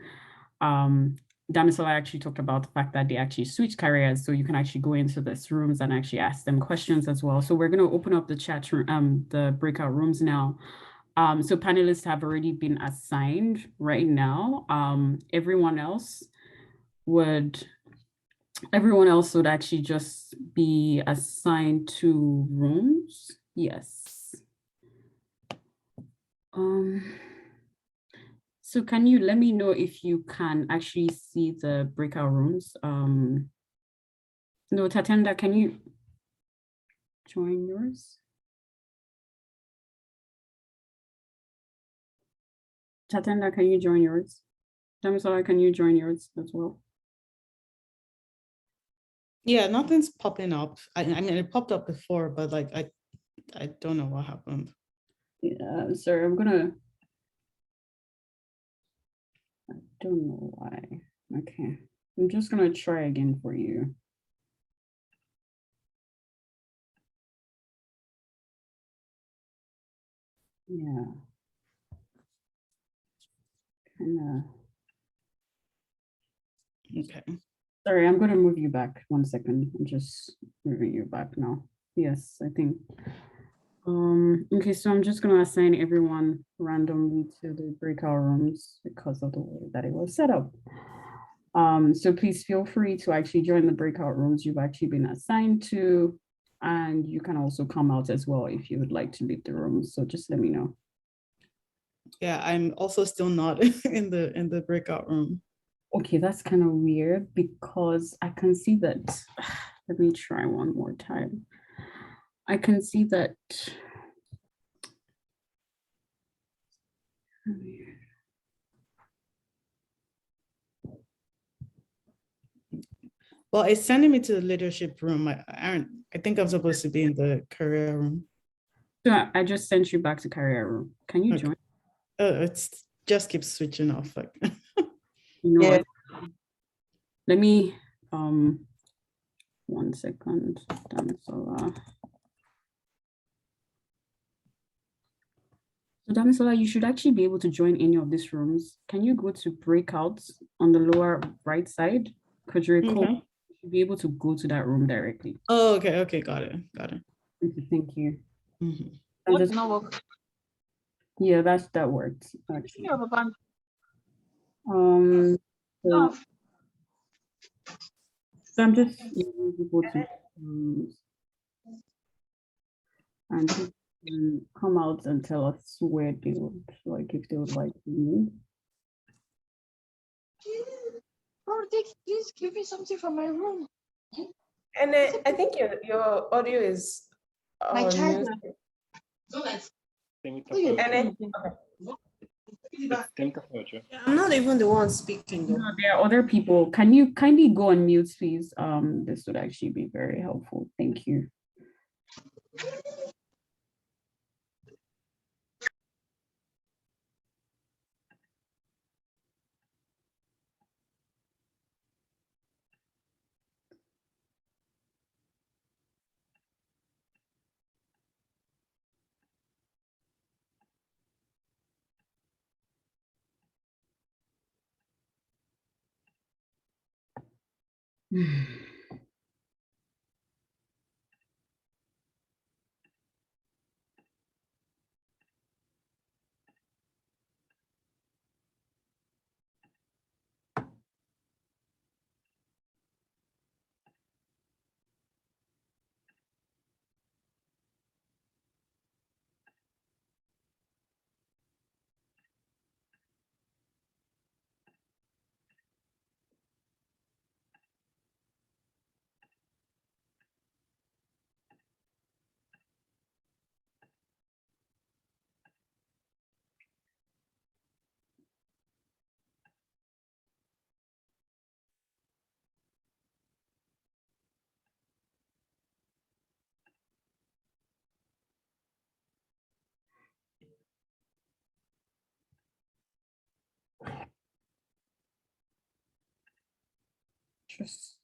Damisola actually talked about the fact that they actually switch careers, so you can actually go into these rooms and actually ask them questions as well. So we're going to open up the chat room, the breakout rooms now. So panelists have already been assigned right now. Everyone else would actually just be assigned to rooms. Yes. So can you let me know if you can actually see the breakout rooms? No, Tatenda, can you join yours? Tatenda, can you join yours? Damisola, can you join yours as well? Yeah, nothing's popping up. I mean, it popped up before, but like I don't know what happened. Yeah, sorry, I don't know why. Okay, I'm just gonna try again for you. Yeah. Okay. Sorry, I'm going to move you back 1 second. I'm just moving you back now. Yes, I think. Okay, so I'm just going to assign everyone randomly to the breakout rooms because of the way that it was set up. So please feel free to actually join the breakout rooms you've actually been assigned to, and you can also come out as well if you would like to leave the room. So just let me know. Yeah, I'm also still not in the breakout room. Okay, that's kind of weird because I can see that. Let me try one more time. I can see that. Well, it's sending me to the leadership room. I think I'm supposed to be in the career room. So I just sent you back to career room. Can you join? It's just keeps switching off. Like, you know what? Let me 1 second. Damisola. So Damisola, you should actually be able to join any of these rooms. Can you go to breakouts on the lower right side? Could you recall? okay. You should be able to go to that room directly. Oh, okay, got it. Okay, thank you. Mm-hmm. Yeah, that works. Actually. So I'm just using people to and people can come out and tell us where they would like, if they would like to move. Please give me something from my room. And I think your audio is My charger. I'm not even the one speaking though. No, there are other people. Can you kindly go on mute, please? This would actually be very helpful. Thank you. Just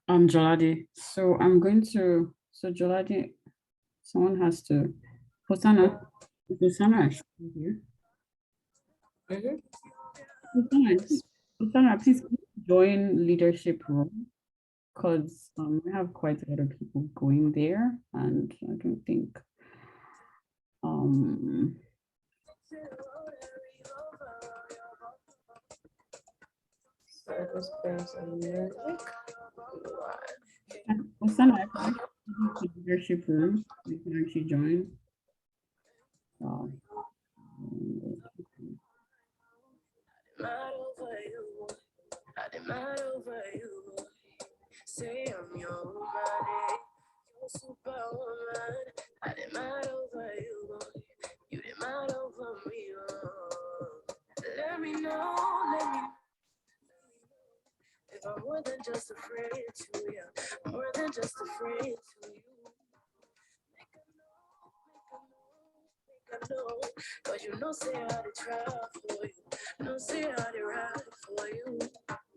Jolade. So I'm going to, so Jolade, someone has to, Hosanna, actually here? Hosanna, please join leadership room because we have quite a lot of people going there and I don't think Hosanna, leadership room, you can actually join. Say I'm your woman, you're superwoman. I demand over you, boy. You demand over me, oh. Let me know if I'm more than just a friend to you, more than just a friend to you. Make a know, cause you know say how to try for you, no say how to ride for you.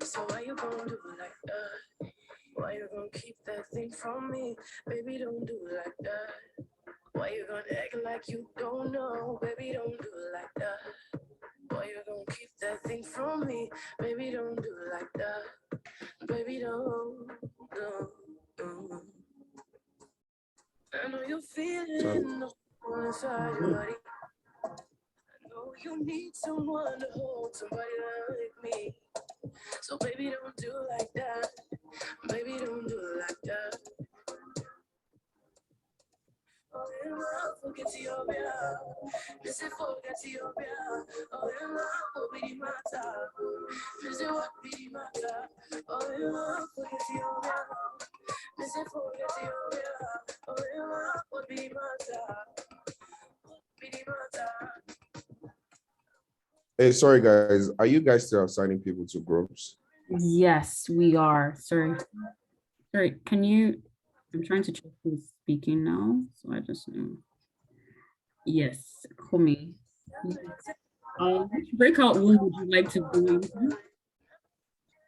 So why you gonna do it like that? Why you gonna keep that thing from me? Baby, don't do it like that. Why you gonna act like you don't know? Baby, don't do it like that. Why you gonna keep that thing from me? Baby, don't do it like that. Baby, don't. I know you're feeling the one inside your body. I know you need someone to hold, somebody like me. So baby, don't do it like that. Baby, don't do it like that. Oh, in love, forget Ethiopia. This is forget Ethiopia. Oh, in love, what be the matter? This is what be the matter. Oh, in love, forget Ethiopia. This is forget Ethiopia. Oh, in love, what be the matter? What be the matter? Hey, sorry guys, are you guys still assigning people to groups? Yes, we are. Sorry, can you, I'm trying to check who's speaking now, so I just know. Yes, Kumi. Which breakout room would you like to go into?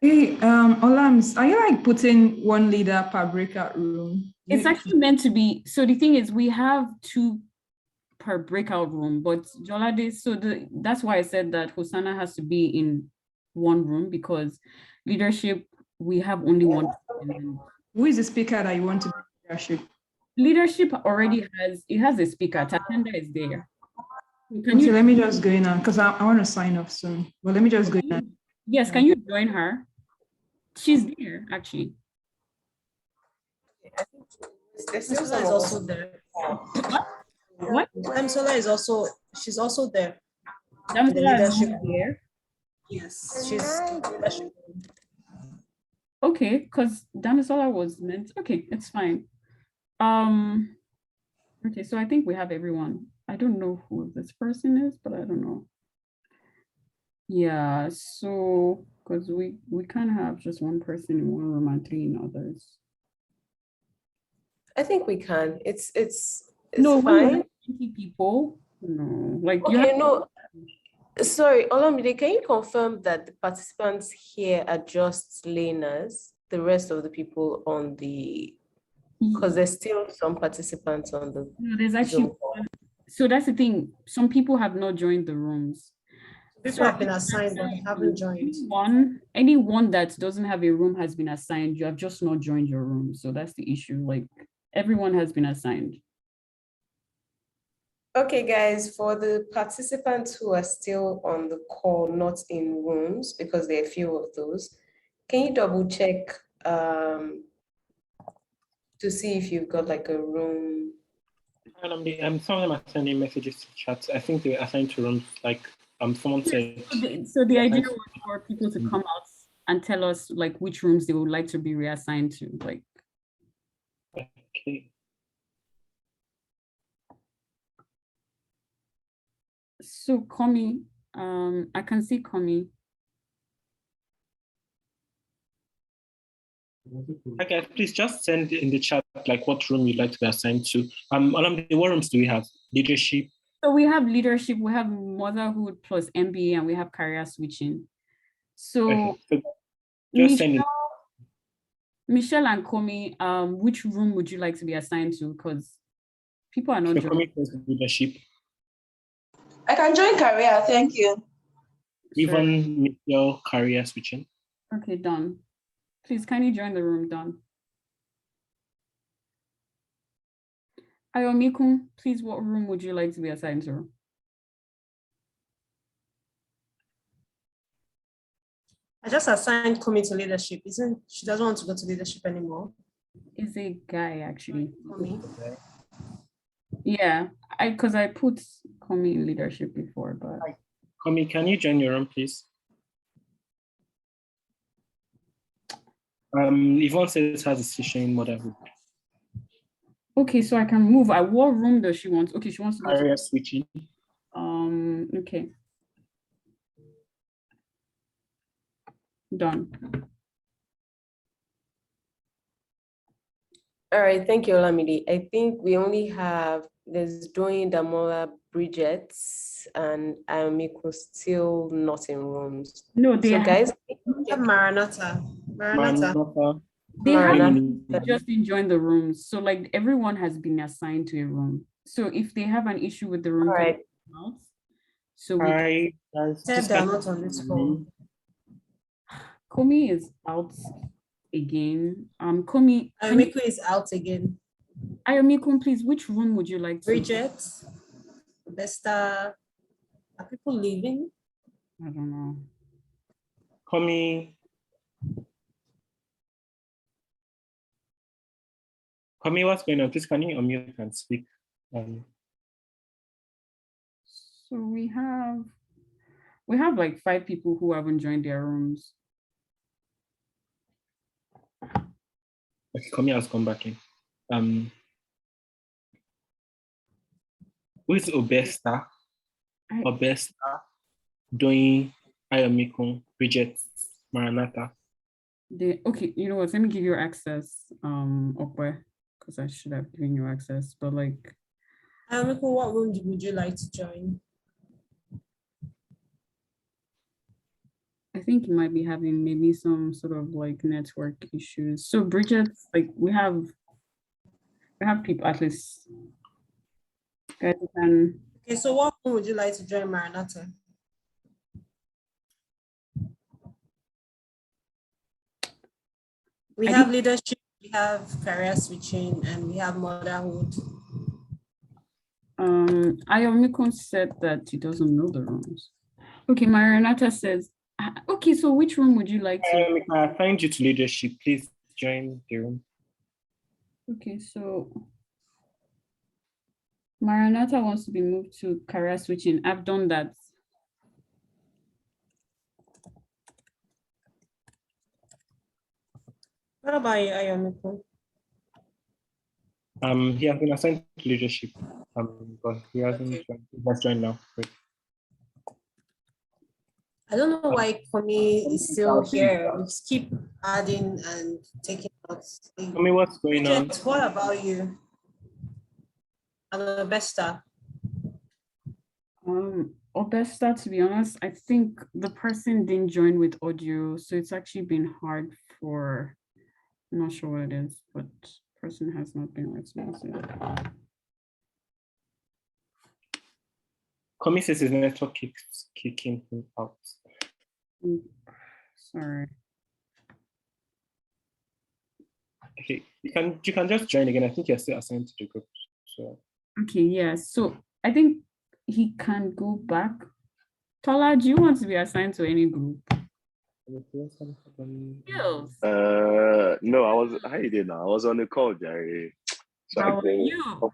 Hey, Olams, are you like putting one leader per breakout room? It's actually meant to be, so the thing is we have 2 per breakout room, but Jolade, so that's why I said that Hosanna has to be in one room, because leadership, we have only one. Who is the speaker that you want to be leadership? Leadership already has a speaker. Tatenda is there. Okay, let me just go in because I want to sign off soon. But let me just go in. Yes, can you join her? She's there actually. Damisola is also there. What? Damisola is also, she's also there. Damisola is there. Yes, she's leadership. Okay, because Damisola was meant. Okay, it's fine. Okay, so I think we have everyone. I don't know who this person is, but I don't know. Yeah, so because we kind of have just one person in one room and 3 in others. I think we can. It's no, fine. when 20 people, no, like okay, you have no. Sorry, Olamide, can you confirm that the participants here are just learners? The rest of the people on the, because there's still some participants on the. No, there's actually, so that's the thing. Some people have not joined the rooms. People have been assigned, but they haven't joined. Anyone that doesn't have a room has been assigned. You have just not joined your room. So that's the issue. Like everyone has been assigned. Okay, guys, for the participants who are still on the call, not in rooms, because there are a few of those, can you double check to see if you've got like a room? I'm sorry, I'm sending messages to chat. I think they were assigned to rooms, like someone said. So the idea was for people to come out and tell us like which rooms they would like to be reassigned to. Like, okay. So Komi, I can see Komi. Okay, please just send in the chat like what room you'd like to be assigned to. What rooms do we have? Leadership. So we have leadership, we have motherhood plus MBA, and we have career switching. So, okay. So just send it. Michelle and Komi, which room would you like to be assigned to? Because people are not joining. Leadership. I can join career, thank you. Even Michelle, career switching. Okay, done. Please, can you join the room, done? Ayomiku, please, what room would you like to be assigned to? I just assigned Kumi to leadership. She doesn't want to go to leadership anymore? Is a guy actually. Kumi. Yeah, because I put Kumi in leadership before, but. Kumi, can you join your room, please? Yvonne says has a session in motherhood. Okay, so I can move. What room does she want? Okay, she wants to go career switching. Okay. Done. All right, thank you, Olamide. I think we only have, there's Doyin, Damola, Bridget and Ayomiko still not in rooms. No, they so guys. Maranatha. They Maranatha. just didn't join the rooms. So like everyone has been assigned to a room. So if they have an issue with the room, all right. So we they're not on this phone. Komi is out again. Komi. Ayomiko is out again. Ayomiko, please, which room would you like to? Bridget, Besta. Are people leaving? I don't know. Komi, what's going on? Please, can you unmute and speak? So we have like 5 people who haven't joined their rooms. Okay, Komi has come back in. Who is Obesta? Obesta, Doyin, Ayomiko, Bridget, Maranatha. Okay, you know what? Let me give you access, Okwe, because I should have given you access. But like, Ayomiko, what room would you like to join? I think you might be having maybe some sort of like network issues. So Bridget, like we have people at least. Guys, okay, so what room would you like to join, Maranatha? We have leadership, we have career switching, and we have motherhood. Ayomiko said that he doesn't know the rooms. Okay, Maranatha says, okay, so which room would you like to? I assigned you to leadership. Please join the room. Okay, so Maranatha wants to be moved to career switching. I've done that. What about you, Ayomiko? He has been assigned to leadership. But he hasn't joined. He has joined now. Great. I don't know why Komi is still here. We keep adding and taking notes. Komi, what's going on? What about you? Besta. Obesta, to be honest, I think the person didn't join with audio, so it's actually been hard for, I'm not sure what it is, but person has not been responsive. Komi says his network keeps kicking him out. Sorry. Okay, you can just join again. I think you're still assigned to the group. So okay, yeah. So I think he can go back. Tola, do you want to be assigned to any group? No, I was. How you did now? I was on the call, Jerry. So how are you?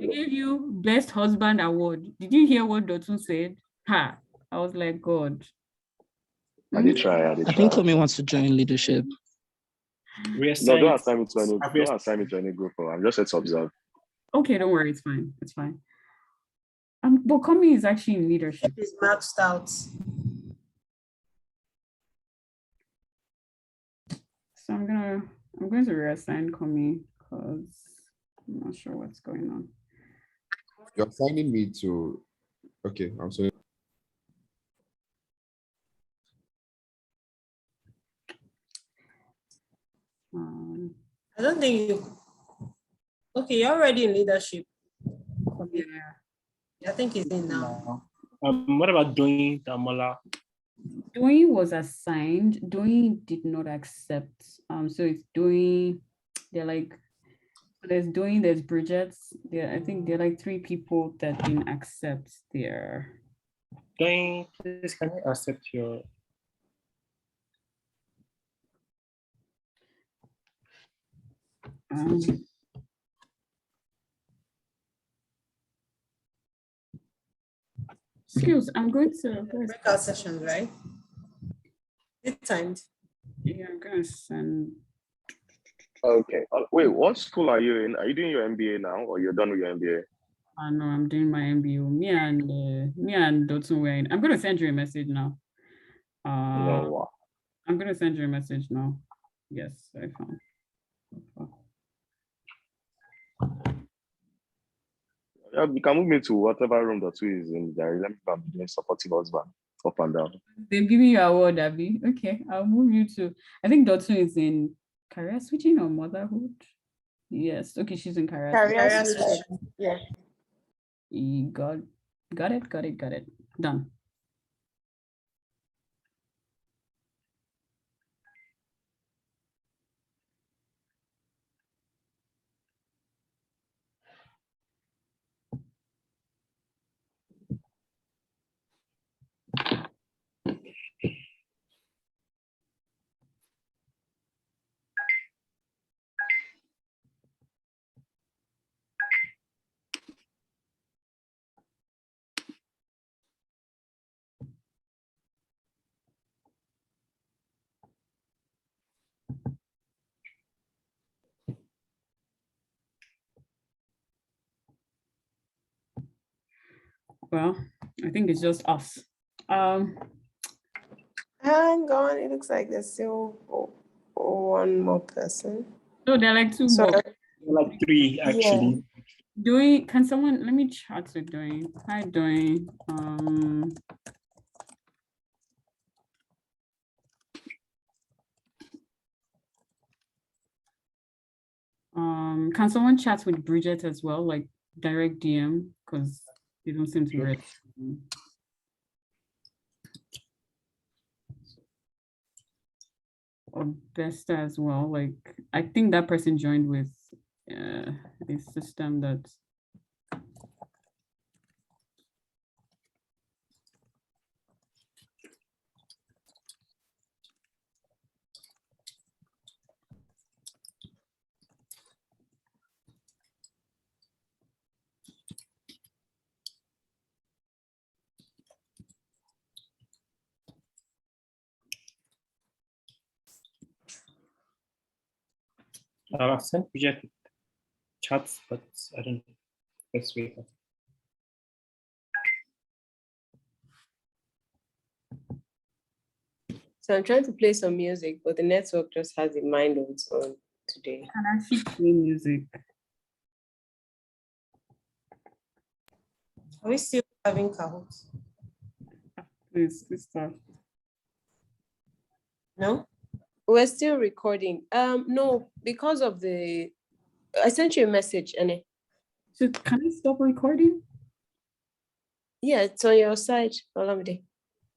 They gave you Best Husband Award. Did you hear what Dotun said? Ha! I was like, God. I did try. I think Komi wants to join leadership. No, don't assign me to any. Don't assign me to any group. I'm just here to observe. Okay, don't worry. It's fine. It's fine. But Komi is actually in leadership. He's maxed out. So I'm going to reassign Komi because I'm not sure what's going on. You're assigning me to. Okay, I'm sorry. I don't think you. Okay, you're already in leadership. Yeah. I think he's in now. What about Doyin Damola? Doyin was assigned. Doyin did not accept. So it's Doyin. They're like, there's Doyin, there's Bridget. I think there are like 3 people that didn't accept their. Doyin, please can you accept your? Excuse, I'm going to breakout sessions, right? It's timed. Yeah, I'm going to send. Okay. Wait, what school are you in? Are you doing your MBA now, or you're done with your MBA? No, I'm doing my MBA. Me and Dotun were in. I'm going to send you a message now. No. I'm going to send you a message now. Yes, I found. Yeah, you can move me to whatever room Dotun is in. There, let me come doing supportive husband up and down. They're giving you a award, Abby. Okay, I'll move you to. I think Dotun is in career switching or motherhood. Yes. Okay, she's in career. Career switching. Yeah. Got it. Done. Well, I think it's just us. Hang on, it looks like there's still one more person. No, there are like two Sorry. more. Like three, actually. Yeah. Can someone, let me chat with Doing. Hi, Doing. Can someone chat with Bridget as well, like direct DM, because they don't seem to read. Or Besta as well. Like, I think that person joined with the system that. I've sent Bridget chats, but I don't know. Let's wait. So I'm trying to play some music, but the network just has a mind of its own today. Can actually play music. Are we still having Kahoots? Please start. No? We're still recording. No, because of I sent you a message, Annie. So can I stop recording? Yeah, it's on your side, Olamide.